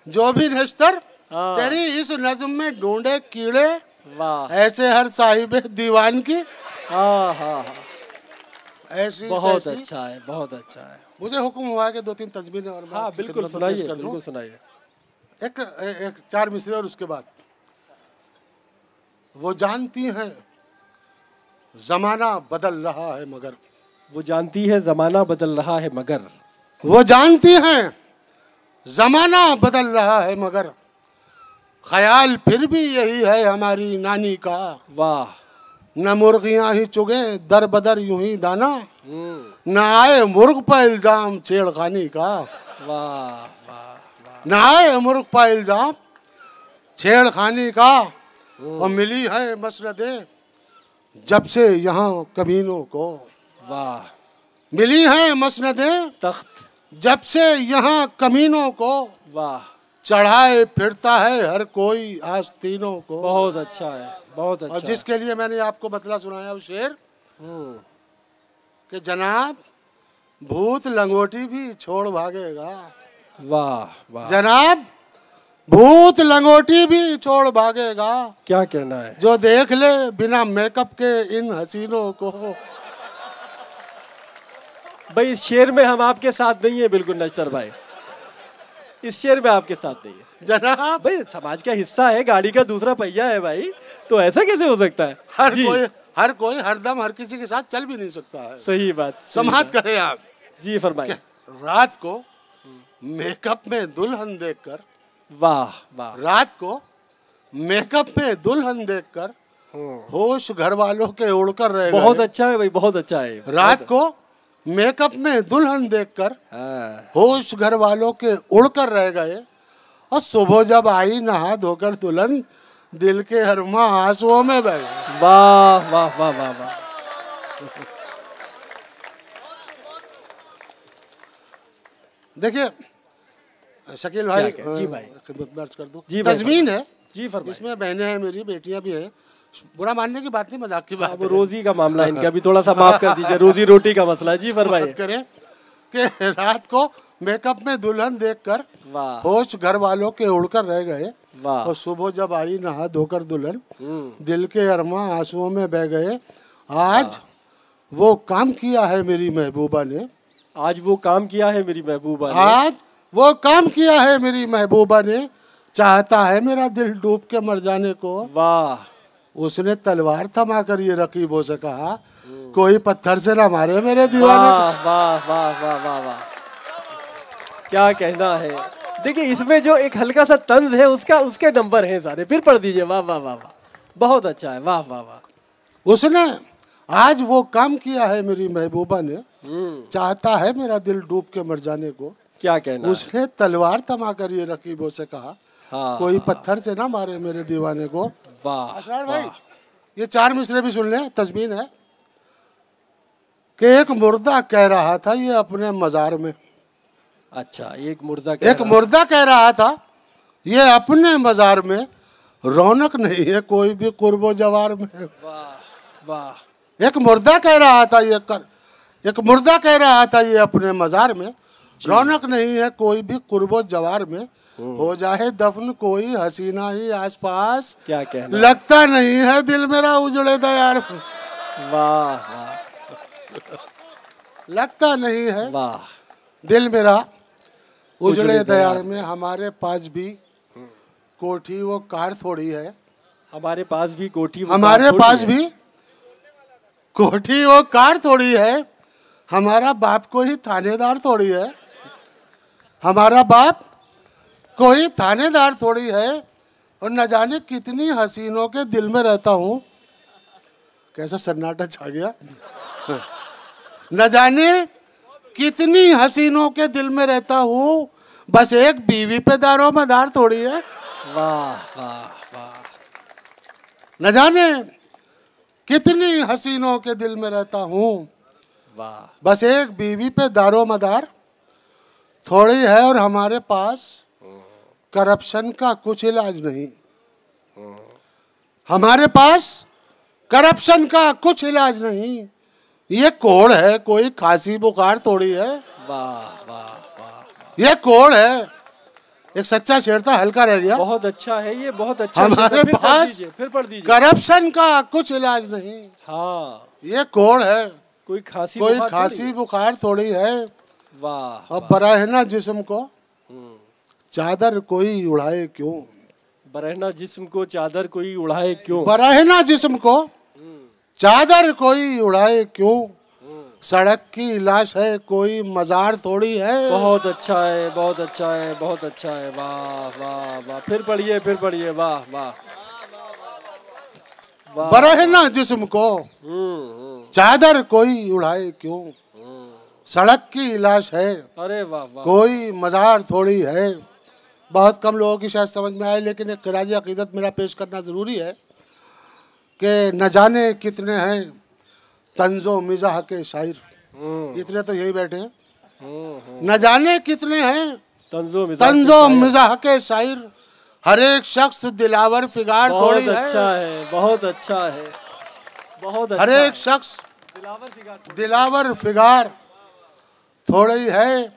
S5: जो भी नश्तर
S2: हाँ।
S5: तेरी इस नज़्म में ढूंढे कीड़े,
S2: वाह,
S5: ऐसे हर साहिब दीवान की।
S2: हाँ हाँ हाँ,
S5: ऐसी
S2: बहुत
S5: तैसी।
S2: अच्छा है, बहुत अच्छा है।
S5: मुझे हुक्म हुआ कि 2-3 तस्वीरें और मैं
S2: हाँ
S5: आपकी
S2: बिल्कुल
S5: खिदमत में पेश
S2: सुनाइए,
S5: कर दूं।
S2: बिल्कुल सुनाइए।
S5: एक 4 मिसरे और उसके बाद। वो जानती हैं जमाना बदल रहा है मगर,
S2: वो जानती है जमाना बदल रहा है मगर,
S5: वो जानती हैं जमाना बदल रहा है मगर, ख्याल फिर भी यही है हमारी नानी का।
S2: वाह,
S5: न मुर्गियां ही चुगे दर बदर यूं ही दाना, न आए मुर्ग पर इल्जाम छेड़खानी का।
S2: वाह वाह,
S5: न आए मुर्ग पर इल्जाम छेड़खानी का। और मिली है मसनदे जब से यहाँ कमीनों को।
S2: वाह,
S5: मिली है मसनदे
S2: तख्त।
S5: जब से यहाँ कमीनों को,
S2: वाह,
S5: चढ़ाए फिरता है हर कोई आस्तीनों को।
S2: बहुत अच्छा है, बहुत अच्छा।
S5: और जिसके लिए मैंने आपको बतला सुनाया वो शेर कि जनाब भूत लंगोटी भी छोड़ भागेगा।
S2: वाह वाह,
S5: जनाब भूत लंगोटी भी छोड़ भागेगा,
S2: क्या कहना है।
S5: जो देख ले बिना मेकअप के इन हसीनों को।
S2: भाई इस शेर में हम आपके साथ नहीं है बिल्कुल नश्तर भाई, इस शेर में आपके साथ नहीं है
S5: जनाब।
S2: भाई, समाज का हिस्सा है, गाड़ी का दूसरा पहिया है भाई, तो ऐसा कैसे हो सकता है।
S5: हर कोई हरदम हर किसी के साथ चल भी नहीं सकता है।
S2: सही बात,
S5: समाज करें आप
S2: जी, फरमाइए।
S5: रात को मेकअप में दुल्हन देखकर,
S2: वाह वाह,
S5: रात को मेकअप में दुल्हन देखकर होश घर वालों के उड़कर रह गए।
S2: बहुत अच्छा है भाई, बहुत अच्छा है।
S5: रात को मेकअप में दुल्हन देखकर
S2: हाँ।
S5: होश घर वालों के उड़कर रह गए। और सुबह जब आई नहा धोकर दुल्हन, दिल के हरमा आंसुओं में बह गए।
S2: वाह वाह वाह वाह वाह,
S5: देखिए शकील भाई,
S2: जी भाई,
S5: खिदमत में अर्ज कर दूं,
S2: जी भाई,
S5: तज़मीन है
S2: जी फरमाइए।
S5: इसमें बहनें हैं, मेरी बेटियां भी हैं। बुरा मानने की बात नहीं, मजाक की बात
S2: अब
S5: है।
S2: रोजी का मामला है इनका भी, थोड़ा सा माफ कर दीजिए, रोजी रोटी का मसला है। जी फरमाइए।
S5: बात करें कि रात को मेकअप में दुल्हन देखकर
S2: वाह,
S5: होश घर वालों के उड़कर रह गए।
S2: वाह,
S5: और सुबह जब आई नहा धोकर दुल्हन, दिल के अरमा आंसुओं में बह गए। आज वो काम किया है मेरी महबूबा ने,
S2: आज वो काम किया है मेरी महबूबा ने,
S5: आज वो काम किया है मेरी महबूबा ने, चाहता है मेरा दिल डूब के मर जाने को।
S2: वाह,
S5: उसने तलवार थमा कर ये रकीबों से कहा, कोई पत्थर से ना मारे मेरे दीवाने।
S2: वाह वाह वाह वाह वाह वाह, क्या कहना है। देखिए इसमें जो एक हल्का सा तंज है उसका, उसके नंबर हैं सारे। फिर पढ़ दीजिए। वाह वाह वाह वाह, बहुत अच्छा है। वाह वाह वाह,
S5: उसने आज वो काम किया है मेरी महबूबा ने, चाहता है मेरा दिल डूब के मर जाने को।
S2: क्या कहना।
S5: उसने तलवार थमा कर ये रकीबों से कहा,
S2: हाँ,
S5: कोई पत्थर से ना मारे मेरे दीवाने को।
S2: वाह
S5: असरार भाई, ये 4 मिसरे भी सुन ले। तज़मीन है कि एक मुर्दा कह रहा था ये अपने मजार में।
S2: अच्छा, एक मुर्दा
S5: कह रहा था ये अपने मजार में, रौनक नहीं है कोई भी कुर्बो जवार में।
S2: वाह वाह,
S5: एक मुर्दा कह रहा था ये अपने मजार में, रौनक नहीं है कोई भी कुर्बो जवार में। हो जाए दफन कोई हसीना ही आसपास,
S2: क्या कहना।
S5: लगता नहीं है दिल मेरा उजड़े दयार में।
S2: वाह वाह,
S5: लगता नहीं है
S2: वाह,
S5: दिल मेरा उजड़े दयार में। हमारे पास भी कोठी वो कार थोड़ी है,
S2: हमारे पास भी कोठी वो
S5: हमारे
S2: कार
S5: पास
S2: थोड़ी है।
S5: भी कोठी वो कार थोड़ी है, हमारा बाप कोई थानेदार थोड़ी है। हमारा बाप कोई थानेदार थोड़ी है,
S6: और न जाने कितनी हसीनों के दिल में रहता हूँ। कैसा सन्नाटा छा गया। न जाने कितनी हसीनों के दिल में रहता हूँ, बस एक बीवी पे दारो मदार थोड़ी है।
S2: वाह वाह वाह।
S6: न जाने कितनी हसीनों के दिल में रहता हूँ,
S2: वाह।
S6: बस एक बीवी पे दारो मदार थोड़ी है। और हमारे पास करप्शन का कुछ इलाज नहीं। हमारे पास करप्शन का कुछ इलाज नहीं। ये कोड़ है, कोई खांसी बुखार थोड़ी है।
S2: वाह वाह वाह।
S6: ये कोड़ है। एक सच्चा शेर था, हल्का रह गया।
S2: बहुत अच्छा है ये, बहुत अच्छा।
S6: हमारे पास
S2: फिर पढ़ दीजिए।
S6: करप्शन का कुछ इलाज नहीं।
S2: हाँ,
S6: ये कोड़ है,
S2: कोई खांसी
S6: बुखार थोड़ी है।
S2: वाह।
S6: अब बराहना जिस्म को चादर कोई उड़ाए क्यों।
S2: बरहना जिस्म को चादर कोई उड़ाए क्यों।
S6: बराहना जिस्म को चादर कोई उड़ाए क्यों। सड़क की लाश है, कोई मजार थोड़ी है।
S2: बहुत अच्छा है, बहुत अच्छा है, बहुत अच्छा है। वाह वाह वाह। फिर पढ़िए, फिर पढ़िए। वाह वाह।
S6: बरहना जिस्म को चादर कोई उड़ाए क्यों। सड़क की लाश है,
S2: अरे वाह वाह।
S6: कोई मजार थोड़ी है। बहुत कम लोगों की शायद समझ में आए, लेकिन एक खराज अकीदत मेरा पेश करना ज़रूरी है कि न जाने कितने हैं तंजो मिजाह के शायर। इतने तो यही बैठे हैं। न जाने कितने हैं तंजो मिजाह के शायर। हर एक शख्स दिलावर फिगार थोड़ी है।
S2: बहुत अच्छा है, बहुत अच्छा है, बहुत अच्छा।
S6: हर एक शख्स दिलावर फिगार थोड़ी है।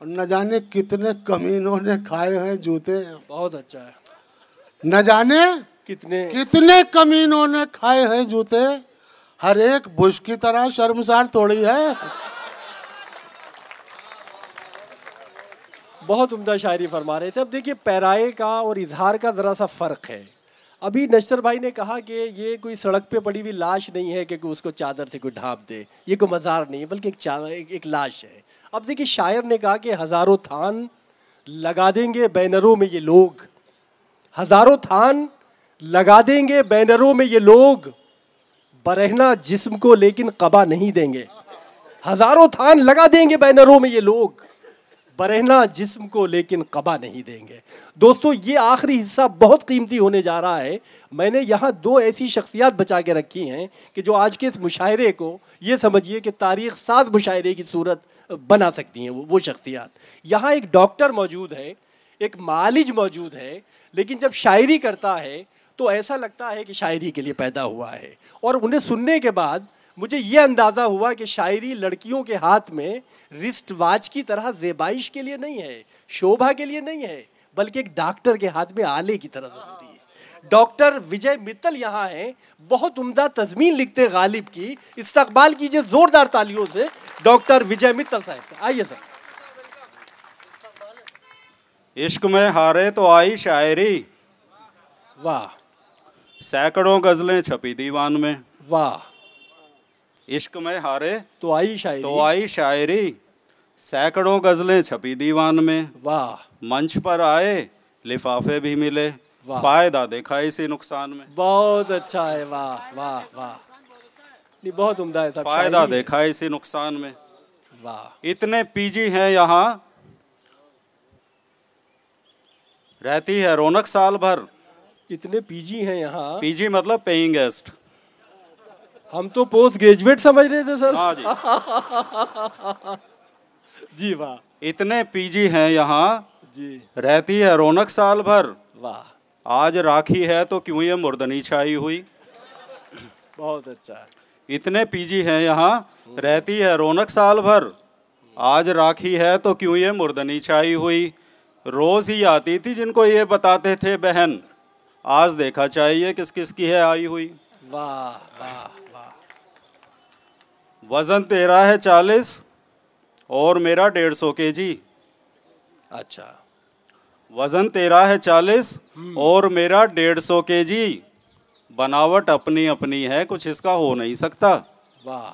S6: और न जाने कितने कमीनों ने खाए हैं जूते।
S2: बहुत अच्छा है।
S6: न जाने कितने कमीनों ने खाए हैं जूते। हर एक बुश की तरह शर्मसार थोड़ी है।
S2: बहुत उम्दा शायरी फरमा रहे थे। अब देखिए, पैराए का और इजहार का ज़रा सा फ़र्क है। अभी नश्तर भाई ने कहा कि ये कोई सड़क पे पड़ी हुई लाश नहीं है कि उसको चादर से कोई ढांप दे, ये कोई मज़ार नहीं है, बल्कि एक लाश है। अब देखिए, शायर ने कहा कि हज़ारों थान लगा देंगे बैनरों में ये लोग, हज़ारों थान लगा देंगे बैनरों में ये लोग, बरहना जिस्म को लेकिन कबा नहीं देंगे। हज़ारों थान लगा देंगे बैनरों में ये लोग, बरहना जिस्म को लेकिन कबा नहीं देंगे। दोस्तों, ये आखिरी हिस्सा बहुत कीमती होने जा रहा है। मैंने यहाँ दो ऐसी शख्सियात बचा के रखी हैं कि जो आज के इस मुशायरे को ये समझिए कि तारीख साज मुशायरे की सूरत बना सकती हैं। वो शख्सियात, यहाँ एक डॉक्टर मौजूद है, एक मालिज मौजूद है, लेकिन जब शायरी करता है तो ऐसा लगता है कि शायरी के लिए पैदा हुआ है। और उन्हें सुनने के बाद मुझे ये अंदाज़ा हुआ कि शायरी लड़कियों के हाथ में रिस्ट वॉच की तरह ज़ेबाइश के लिए नहीं है, शोभा के लिए नहीं है, बल्कि एक डॉक्टर के हाथ में आले की तरह ज़रूरी है। डॉक्टर विजय मित्तल यहाँ हैं, बहुत उम्दा तज़मीन लिखते गालिब की। इस्तकबाल कीजिए ज़ोरदार तालियों से डॉक्टर विजय मित्तल साहब। आइए सर।
S7: इश्क में हारे तो आई शायरी,
S2: वाह।
S7: सैकड़ों गज़लें छपी दीवान में,
S2: वाह।
S7: इश्क में हारे
S2: तो आई
S7: शायरी, सैकड़ों गज़लें छपी दीवान में,
S2: वाह।
S7: मंच पर आए लिफाफे भी मिले, फायदा देखा इसी नुकसान में।
S2: बहुत अच्छा है, वाह वाह वाह। नहीं, बहुत उम्दा है,
S7: फायदा देखा इसी नुकसान में।
S2: वाह।
S7: इतने पीजी हैं यहाँ, रहती है रौनक साल भर।
S2: इतने पीजी हैं यहाँ,
S7: पीजी मतलब पेइंग गेस्ट।
S2: हम तो पोस्ट ग्रेजुएट समझ रहे थे सर।
S7: हाँ जी।
S2: जी वाह।
S7: इतने पीजी हैं यहाँ
S2: जी,
S7: रहती है रौनक साल भर।
S2: वाह।
S7: आज राखी है तो क्यों ये मुर्दनी छाई हुई।
S2: बहुत अच्छा है।
S7: इतने पीजी हैं यहाँ रहती है रौनक साल भर, आज राखी है तो क्यों ये मुर्दनी छाई हुई। रोज ही आती थी जिनको ये बताते थे बहन, आज देखा चाहिए किस किस की है आई हुई।
S2: वाह वाह वाह।
S7: वजन तेरा है 40 और मेरा 150 kg।
S2: अच्छा।
S7: वजन तेरा है 40 और मेरा 150 kg, बनावट अपनी अपनी है कुछ इसका हो नहीं सकता।
S2: वाह।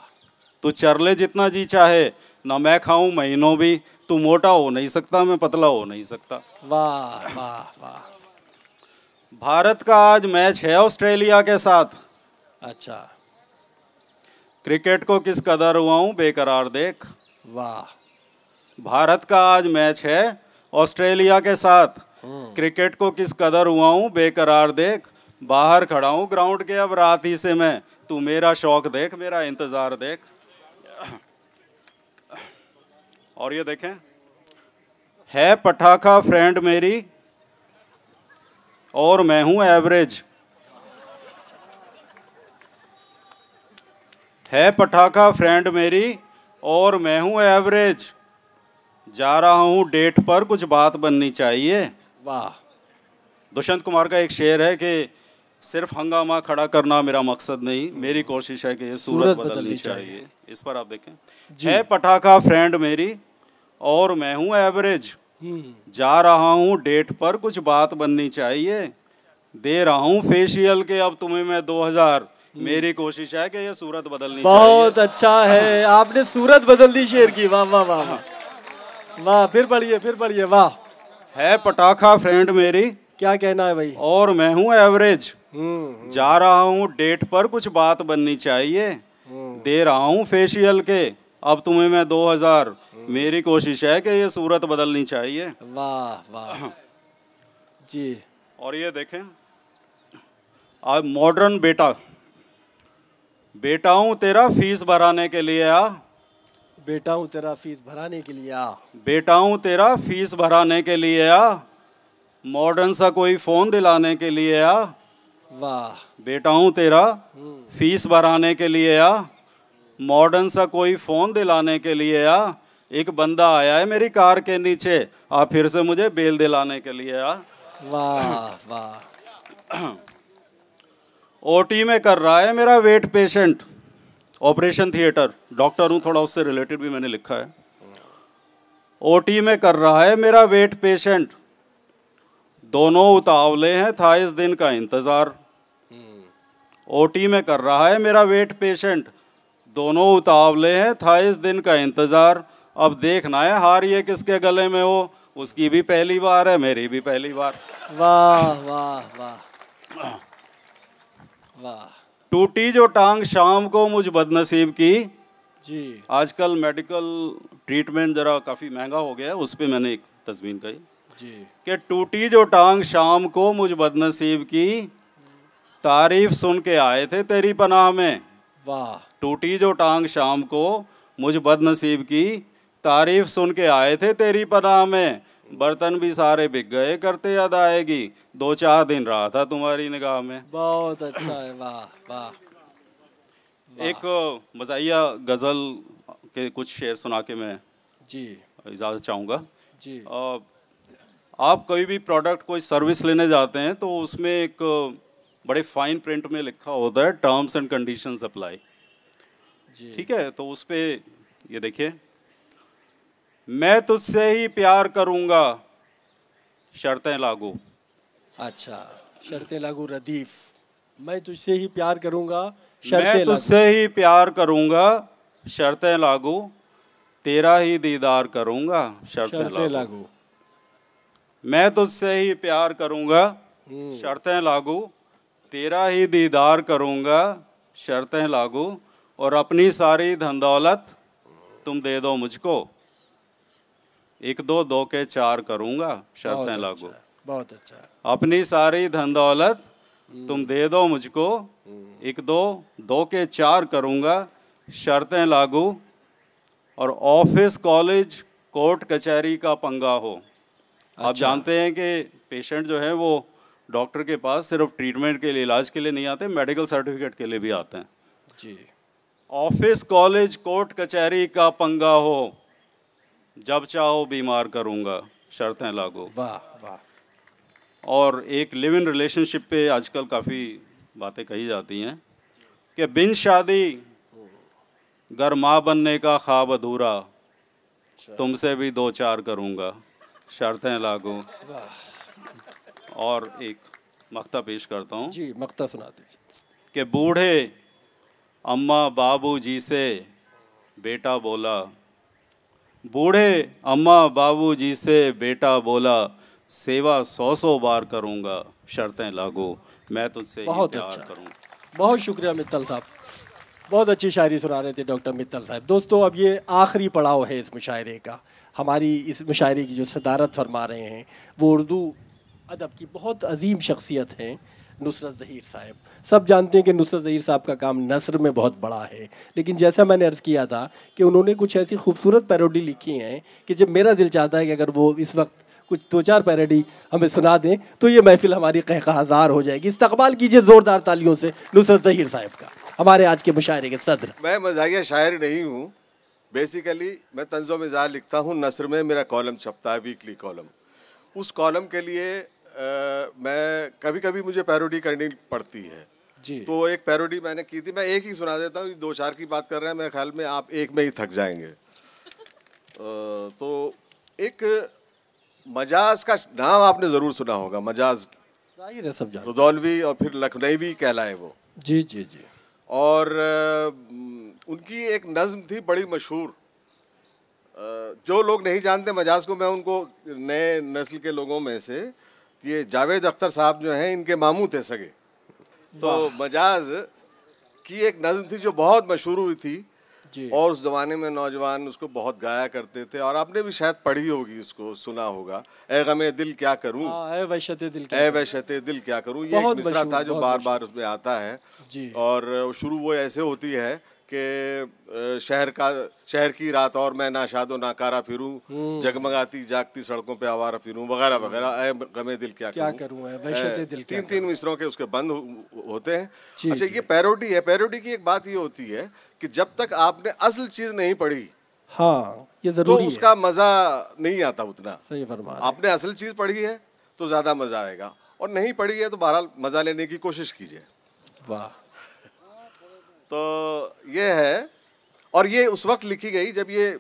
S7: तू चरले जितना जी चाहे, ना मैं खाऊं महीनों भी, तू मोटा हो नहीं सकता मैं पतला हो नहीं सकता।
S2: वाह वाह वाह।
S7: भारत का आज मैच है ऑस्ट्रेलिया के साथ।
S2: अच्छा।
S7: क्रिकेट को किस कदर हुआ हूँ बेकरार देख।
S2: वाह।
S7: भारत का आज मैच है ऑस्ट्रेलिया के साथ, क्रिकेट को किस कदर हुआ हूँ बेकरार देख। बाहर खड़ा हूँ ग्राउंड के अब रात ही से मैं, तू मेरा शौक देख मेरा इंतजार देख। और ये देखें, है पटाखा फ्रेंड मेरी और मैं हूँ एवरेज। है पटाखा फ्रेंड मेरी और मैं हूँ एवरेज। जा रहा हूँ डेट पर कुछ बात बननी चाहिए।
S2: वाह।
S7: दुष्यंत कुमार का एक शेर है कि सिर्फ हंगामा खड़ा करना मेरा मकसद नहीं, मेरी कोशिश है कि ये सूरत बदलनी चाहिए। इस पर आप देखें, है पटाखा फ्रेंड मेरी और मैं हूँ एवरेज। जा रहा हूँ डेट पर कुछ बात बननी चाहिए। दे रहा हूँ फेशियल के अब तुम्हें मैं 2000, मेरी कोशिश है कि ये सूरत बदलनी चाहिए।
S2: बहुत अच्छा है, आपने सूरत बदल दी शेर की। वाह वाह वाह वाह। फिर पढ़िए वाह।
S7: है पटाखा फ्रेंड मेरी,
S2: क्या कहना है भाई?
S7: और मैं हूँ एवरेज। जा रहा हूँ डेट पर कुछ बात बननी चाहिए। दे रहा हूँ फेशियल के अब तुम्हें मैं 2000, मेरी कोशिश है कि ये सूरत बदलनी चाहिए।
S2: वाह वाह जी।
S7: और ये देखें, अब मॉडर्न बेटा हूँ तेरा फीस भराने के लिए आ।
S2: बेटा हूँ तेरा फीस भराने के लिए आ।
S7: बेटा हूँ तेरा फीस भराने के लिए आ। मॉडर्न सा कोई फ़ोन दिलाने के लिए आ।
S2: वाह।
S7: बेटा हूँ तेरा फीस भराने के लिए आ। मॉडर्न सा कोई फ़ोन दिलाने के लिए आ। एक बंदा आया है मेरी कार के नीचे, आप फिर से मुझे बेल दिलाने के लिए आ।
S2: वाह वाह।
S7: ओटी में कर रहा है मेरा wait patient, operation theatre, doctor हूँ थोड़ा, उससे रिलेटेड भी मैंने लिखा है। ओटी में कर रहा है मेरा वेट पेशेंट, दोनों उतावले हैं था इस दिन का इंतज़ार। ओटी में कर रहा है मेरा वेट पेशेंट, दोनों उतावले हैं था इस दिन का इंतज़ार। अब देखना है हार ये किसके गले में हो, उसकी भी पहली बार है मेरी भी पहली बार।
S2: वाह वाह वाह वाह।
S7: टूटी जो टांग शाम को मुझ बदनसीब की
S2: जी।
S7: आजकल मेडिकल ट्रीटमेंट ज़रा काफ़ी महंगा हो गया है, उस पर मैंने एक तस्वीर कही
S2: जी
S7: कि टूटी जो टांग शाम को मुझ बदनसीब की, तारीफ सुन के आए थे तेरी पनाह में।
S2: वाह।
S7: टूटी जो टांग शाम को मुझ बदनसीब की, तारीफ सुन के आए थे तेरी पनाह में। बर्तन भी सारे बिक गए करते याद आएगी, 2-4 दिन रहा था तुम्हारी निगाह में।
S2: बहुत अच्छा है। वाह वाह।
S7: एक मज़ाहिया गज़ल के कुछ शेर सुना के मैं
S2: जी
S7: इजाज़त चाहूँगा
S2: जी।
S7: आप कोई भी प्रोडक्ट कोई सर्विस लेने जाते हैं तो उसमें एक बड़े फाइन प्रिंट में लिखा होता है टर्म्स एंड कंडीशंस अप्लाई। ठीक है, तो उस पर ये देखिए, मैं तुझसे ही प्यार करूँगा शर्तें लागू।
S2: अच्छा, शर्तें लागू रदीफ। मैं तुझसे ही प्यार करूँगा
S7: मैं तुझसे ही प्यार करूँगा शर्तें लागू, तेरा ही दीदार करूँगा शर्तें लागू। मैं तुझसे ही प्यार करूँगा शर्तें लागू, तेरा ही दीदार करूँगा शर्तें लागू। और अपनी सारी धन दौलत तुम दे दो मुझको, 1-2 2 के 4 करूँगा शर्तें लागू।
S2: बहुत अच्छा।
S7: अपनी सारी धन दौलत तुम दे दो मुझको, 1-2 2 के 4 करूँगा शर्तें लागू। और ऑफिस कॉलेज कोर्ट कचहरी का पंगा हो। आप जानते हैं कि पेशेंट जो है वो डॉक्टर के पास सिर्फ ट्रीटमेंट के लिए, इलाज के लिए नहीं आते, मेडिकल सर्टिफिकेट के लिए भी आते हैं
S2: जी।
S7: ऑफिस कॉलेज कोर्ट कचहरी का पंगा हो, जब चाहो बीमार करूँगा शर्तें लागू।
S2: वाह वाह।
S7: और एक लिव इन रिलेशनशिप पे आजकल काफ़ी बातें कही जाती हैं कि बिन शादी घर माँ बनने का ख्वाब अधूरा, तुमसे भी 2-4 करूँगा शर्तें लागू। और एक मक्ता पेश करता हूँ
S2: जी, मक्ता सुना दीजिए।
S7: कि बूढ़े अम्मा बाबू जी से बेटा बोला, बूढ़े अम्मा बाबू जी से बेटा बोला, सेवा 100 बार करूँगा, शर्तें लागू मैं तुझसे ही
S2: बहुत
S7: प्यार
S2: अच्छा।
S7: करूँगा।
S2: बहुत शुक्रिया मित्तल साहब, बहुत अच्छी शायरी सुना रहे थे डॉक्टर मित्तल साहब। दोस्तों, अब ये आखिरी पड़ाव है इस मुशायरे का। हमारी इस मुशायरे की जो सदारत फरमा रहे हैं वो उर्दू अदब की बहुत अजीम शख्सियत हैं, नुसरत ज़हीर साहब। सब जानते हैं कि नुसरत ज़हीर साहब का काम नस्र में बहुत बड़ा है, लेकिन जैसा मैंने अर्ज़ किया था कि उन्होंने कुछ ऐसी खूबसूरत पैरोडी लिखी हैं कि जब मेरा दिल चाहता है कि अगर वो इस वक्त कुछ 2-4 पैरोडी हमें सुना दें तो ये महफिल हमारी कहकहाज़ार हो जाएगी। इस्तकबाल कीजिए ज़ोरदार तालियों से नुसरत ज़हीर साहब का, हमारे आज के मुशायरे के सदर।
S8: मैं मज़ाहिया शायर नहीं हूँ, बेसिकली मैं तंज़ो मिज़ाज लिखता हूँ। नस्र में मेरा कॉलम छपता है, वीकली कॉलम। उस कॉलम के लिए मैं कभी कभी मुझे पैरोडी करनी पड़ती है
S2: जी।
S8: तो एक पैरोडी मैंने की थी, मैं एक ही सुना देता हूँ। 2-4 की बात कर रहे हैं, मेरे ख्याल में आप एक में ही थक जाएंगे। तो एक मजाज का नाम आपने ज़रूर सुना होगा, मजाज
S2: जाहिर है सब जानते हैं।
S8: रुदौलवी और फिर लखनवी कहलाए वो।
S2: जी जी जी।
S8: और उनकी एक नज़्म थी बड़ी मशहूर। जो लोग नहीं जानते मजाज को, मैं उनको नए नस्ल के लोगों में से, ये जावेद अख्तर साहब जो हैं इनके मामू थे सगे। तो मजाज की एक नज़्म थी जो बहुत मशहूर हुई थी
S2: जी।
S8: और उस ज़माने में नौजवान उसको बहुत गाया करते थे, और आपने भी शायद पढ़ी होगी, उसको सुना होगा। ए गमे दिल क्या करूं,
S2: ए वहशते दिल
S8: ए वहशते दिल क्या करूं, ये एक मिसरा था जो बार बार उसमें आता है
S2: जी।
S8: और शुरू वो ऐसे होती है कि शहर की रात और मैं नाशादो नाकारा फिरूं, जगमगाती जागती सड़कों पे आवारा फिरूं, वगैरह वगैरह। ए गमे दिल क्या करूं,
S2: वहशते दिल क्या
S8: 3 मिसरों के उसके बंद होते हैं।
S2: जी,
S8: अच्छा,
S2: जी।
S8: ये पैरोडी है। पैरोडी की एक बात ये होती है कि जब तक आपने असल चीज नहीं पढ़ी,
S2: हाँ ये
S8: तो
S2: जरूरी
S8: उसका मजा नहीं आता उतना।
S2: सही फरमा रहे हैं।
S8: आपने असल चीज पढ़ी है तो ज्यादा मजा आएगा, और नहीं पढ़ी है तो बहरहाल मजा लेने की कोशिश कीजिए।
S2: वाह।
S8: तो ये है, और ये उस वक्त लिखी गई जब ये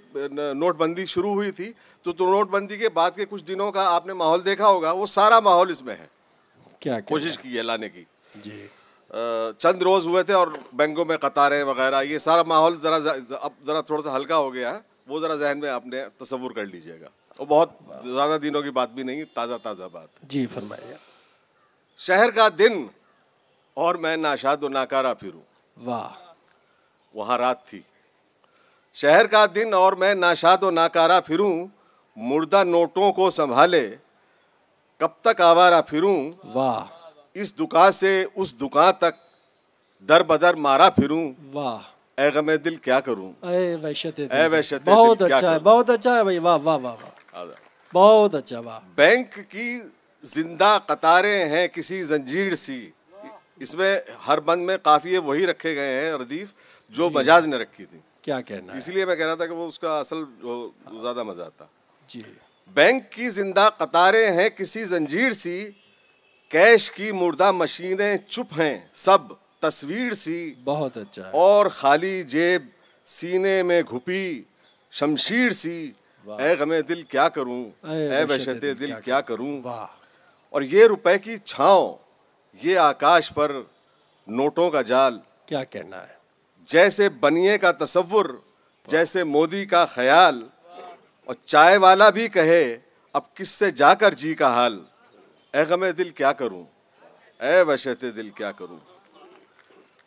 S8: नोटबंदी शुरू हुई थी। तो नोटबंदी के बाद के कुछ दिनों का आपने माहौल देखा होगा, वो सारा माहौल इसमें है।
S2: क्या
S8: कोशिश की है लाने की
S2: जी।
S8: चंद रोज़ हुए थे और बैंकों में कतारें वगैरह, ये सारा माहौल अब ज़रा थोड़ा सा हल्का हो गया है। वो ज़रा जहन में आपने तसव्वुर कर लीजिएगा। और बहुत ज़्यादा दिनों की बात भी नहीं, ताज़ा ताज़ा बात।
S2: जी फरमाइए।
S8: शहर का दिन और मैं नाशाद व नाकारा फिरूं।
S2: वाह।
S8: वहाँ रात थी। शहर का दिन और मैं नाशाद व नाकारा फिरूं, मुर्दा नोटों को संभाले कब तक आवारा फिरूं।
S2: वाह।
S8: इस दुकान से उस दुकान तक दर बदर मारा फिरूं।
S2: वाह।
S8: ए गमे दिल क्या करूं,
S2: ए वहशते
S8: ए वहशते
S2: बहुत
S8: दिल क्या
S2: अच्छा है,
S8: करूं।
S2: बहुत अच्छा है भाई। वाह वाह वाह वाह, बहुत अच्छा। वाह।
S8: बैंक की जिंदा कतारें हैं किसी जंजीर सी। इसमें हर बंद में काफिये वही रखे गए हैं रदीफ जो मजाज ने रखी थी।
S2: क्या कहना है।
S8: इसलिए मैं कह रहा था कि वो उसका असल ज्यादा मजा आता
S2: जी।
S8: बैंक की जिंदा कतारें हैं किसी जंजीर सी, कैश की मुर्दा मशीनें चुप हैं सब तस्वीर सी।
S2: बहुत अच्छा है।
S8: और खाली जेब सीने में घुपी शमशीर सी। ए गमे दिल क्या करूं, ए वहशते दिल क्या करूं।
S2: वाह।
S8: और ये रुपए की छाँव, ये आकाश पर नोटों का जाल।
S2: क्या कहना है।
S8: जैसे बनिए का तसव्वुर, जैसे मोदी का ख्याल, और चाय वाला भी कहे अब किससे जाकर जी का हाल। ए गमे दिल क्या करूं, ए वहशते दिल क्या करूं।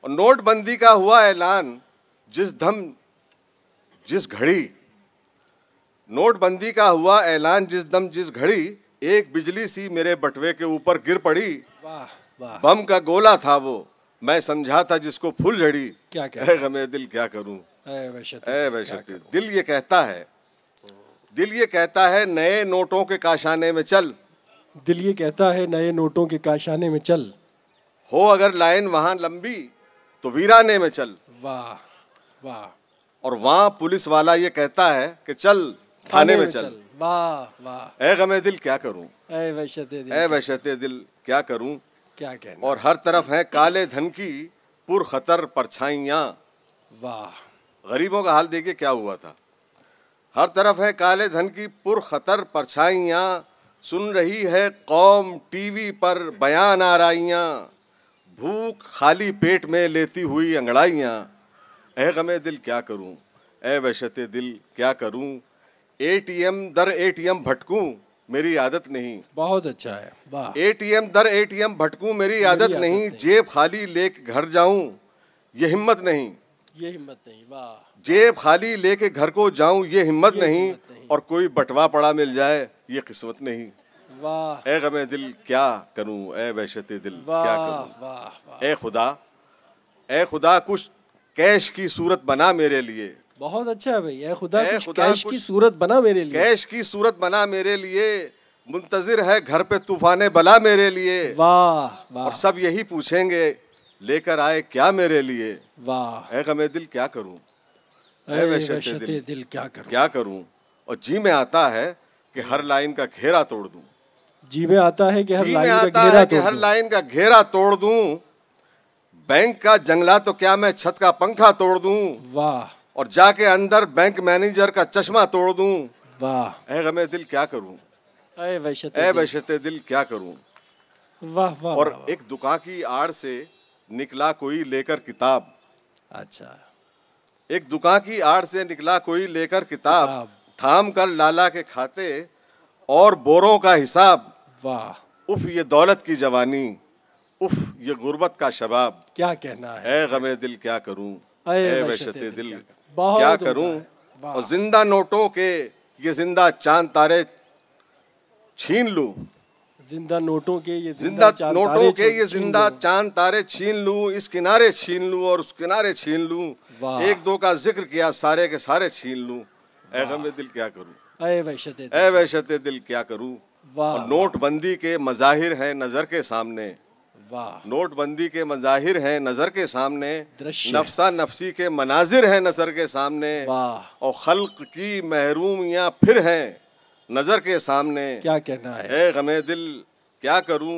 S8: और नोटबंदी का हुआ ऐलान जिस धम जिस घड़ी, नोटबंदी का हुआ ऐलान जिस दम जिस घड़ी, एक बिजली सी मेरे बटवे के ऊपर गिर पड़ी।
S2: वाह वाह।
S8: बम का गोला था वो, मैं समझा था जिसको फुल झड़ी।
S2: क्या
S8: ए गमे दिल क्या करूं,
S2: ए
S8: वहशते दिल ये कहता है, दिल ये कहता है नए नोटों के काशाने में चल।
S2: दिल ये कहता है नए नोटों के काशाने में चल।
S8: हो अगर लाइन वहां लंबी तो वीराने में चल।
S2: वाह वाह।
S8: और वहां पुलिस वाला ये कहता है कि चल थाने में चल।
S2: वाह वाह।
S8: ए गमे दिल क्या करूं,
S2: ए वहशते दिल,
S8: ए वहशते दिल क्या करूं।
S2: क्या कहना।
S8: और हर तरफ है काले धन की पुरखतर परछाइयाँ।
S2: वाह।
S8: गरीबों का हाल देखिए क्या हुआ था। हर तरफ है काले धन की पुरखतर परछाइयाँ, सुन रही है कौम टीवी पर बयान आराइयाँ, भूख खाली पेट में लेती हुई अंगड़ाइयाँ। ए गमे दिल क्या करूं, ए वहशते दिल क्या करूं। एटीएम दर एटीएम भटकूं, मेरी आदत नहीं।
S2: बहुत अच्छा है, वाह।
S8: एटीएम दर एटीएम भटकूं मेरी आदत नहीं, जेब खाली लेके घर जाऊं ये हिम्मत नहीं।
S2: ये हिम्मत नहीं, वाह।
S8: जेब खाली लेके घर को जाऊं ये हिम्मत नहीं, और कोई बटवा पड़ा मिल जाए ये किस्मत नहीं।
S2: वाह।
S8: ए गमे दिल क्या करूं, ए वहशते दिल क्या करूं।
S2: वाह।
S8: ए खुदा कुछ कैश की सूरत बना मेरे लिए।
S2: बहुत अच्छा है भाई। ए खुदा कुछ कैश की सूरत बना मेरे लिए।
S8: कैश की सूरत बना मेरे लिए, मुंतजिर है घर पे तूफाने बला मेरे लिए।
S2: वाह वाह।
S8: और सब यही पूछेंगे लेकर आए क्या मेरे लिए।
S2: वाह।
S8: ए गमे दिल क्या करूं, ए वहशते
S2: दिल
S8: क्या करूं। और जी में आता है कि हर लाइन का घेरा तोड़ दूं।
S2: जी में आता है कि हर
S8: लाइन का घेरा तोड़ दूं। बैंक का जंगला तो क्या मैं छत का पंखा तोड़ दूं।
S2: वाह।
S8: और जाके अंदर बैंक मैनेजर का चश्मा तोड़ दूं।
S2: वाह।
S8: ए गमे दिल क्या करूं, ए वहशते दिल क्या करूं।
S2: वाह वाह।
S8: और एक दुकान की आड़ से निकला कोई लेकर किताब।
S2: अच्छा।
S8: एक दुकान की आड़ से निकला कोई लेकर किताब, थाम कर लाला के खाते और बोरों का हिसाब।
S2: वाह।
S8: उफ ये दौलत की जवानी, उफ ये गुर्बत का शबाब।
S2: क्या कहना है।
S8: ए गमे दिल क्या करूं,
S2: ए
S8: वहशते दिल
S2: क्या
S8: करूं। और जिंदा नोटों के ये जिंदा चांद तारे छीन लूं।
S2: जिंदा नोटों के ये
S8: जिंदा नोटों के ये जिंदा चांद तारे छीन लूं। इस किनारे छीन लूं और उस किनारे छीन लूं। एक दो का जिक्र किया सारे के सारे छीन लूं। ए गमे दिल क्या करूं,
S2: ए
S8: वहशते दिल क्या करूं। और नोटबंदी के मज़ाहिर हैं नजर के सामने।
S2: वाह।
S8: नोटबंदी के मज़ाहिर हैं नजर के सामने, नफसा नफसी के मनाजिर हैं नजर के सामने।
S2: वाह।
S8: और खल्क की महरूमियाँ फिर हैं नजर के सामने।
S2: क्या कहना है।
S8: ए गमे दिल क्या करूं,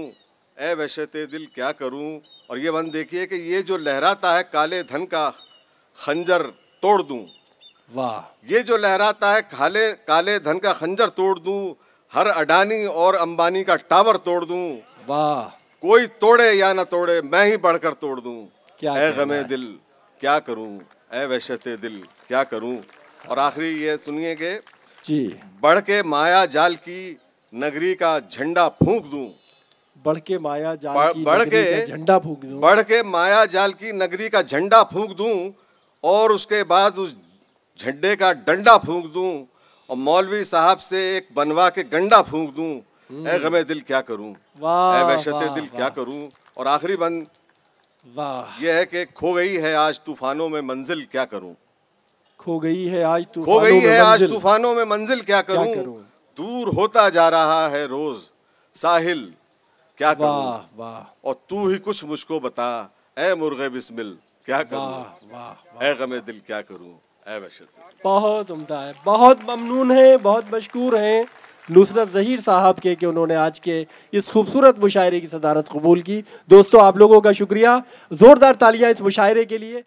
S8: ए वहशते दिल क्या करूं। और ये बंद देखिए कि ये जो लहराता है काले धन का खंजर तोड़ दूं।
S2: वाह।
S8: ये जो लहराता है काले धन का खंजर तोड़ दूं। हर अडानी और अंबानी का टावर तोड़ दूं।
S2: वाह।
S8: कोई तोड़े या ना तोड़े मैं ही बढ़कर तोड़ दूं।
S2: क्या
S8: ए गमे दिल क्या करूं, ए वहशते दिल क्या करूं। और आखिरी ये सुनिए कि
S2: जी,
S8: बढ़ के माया जाल की नगरी का झंडा फूंक दूं।
S2: बढ़ के माया जाल की नगरी का झंडा फूंक दूं।
S8: बढ़ के माया जाल की नगरी का झंडा फूंक दूं। और उसके बाद उस झंडे का डंडा फूंक दूं। और मौलवी साहब से एक बनवा के गंडा फूंक दूं। ए गमे दिल क्या करूं, ए वहशते दिल क्या करूं। और आखिरी बंद
S2: वाह
S8: ये है कि खो गई है आज तूफानों में मंजिल क्या करूं।
S2: खो गई है आज तूफानों में
S8: मंजिल क्या करूं। दूर होता जा रहा है रोज साहिल क्या करूं।
S2: वाह वाह।
S8: और तू ही कुछ मुझको बता ए मुर्गे बिस्मिल क्या करूं।
S2: वाह।
S8: ए गमे दिल क्या करूं, ए वहशते।
S2: बहुत उम्दा है, बहुत ममनून है, बहुत मशकूर हैं नुसरत ज़हीर साहब के कि उन्होंने आज के इस खूबसूरत मुशायरे की सदारत कबूल की। दोस्तों आप लोगों का शुक्रिया, ज़ोरदार तालियां इस मुशायरे के लिए।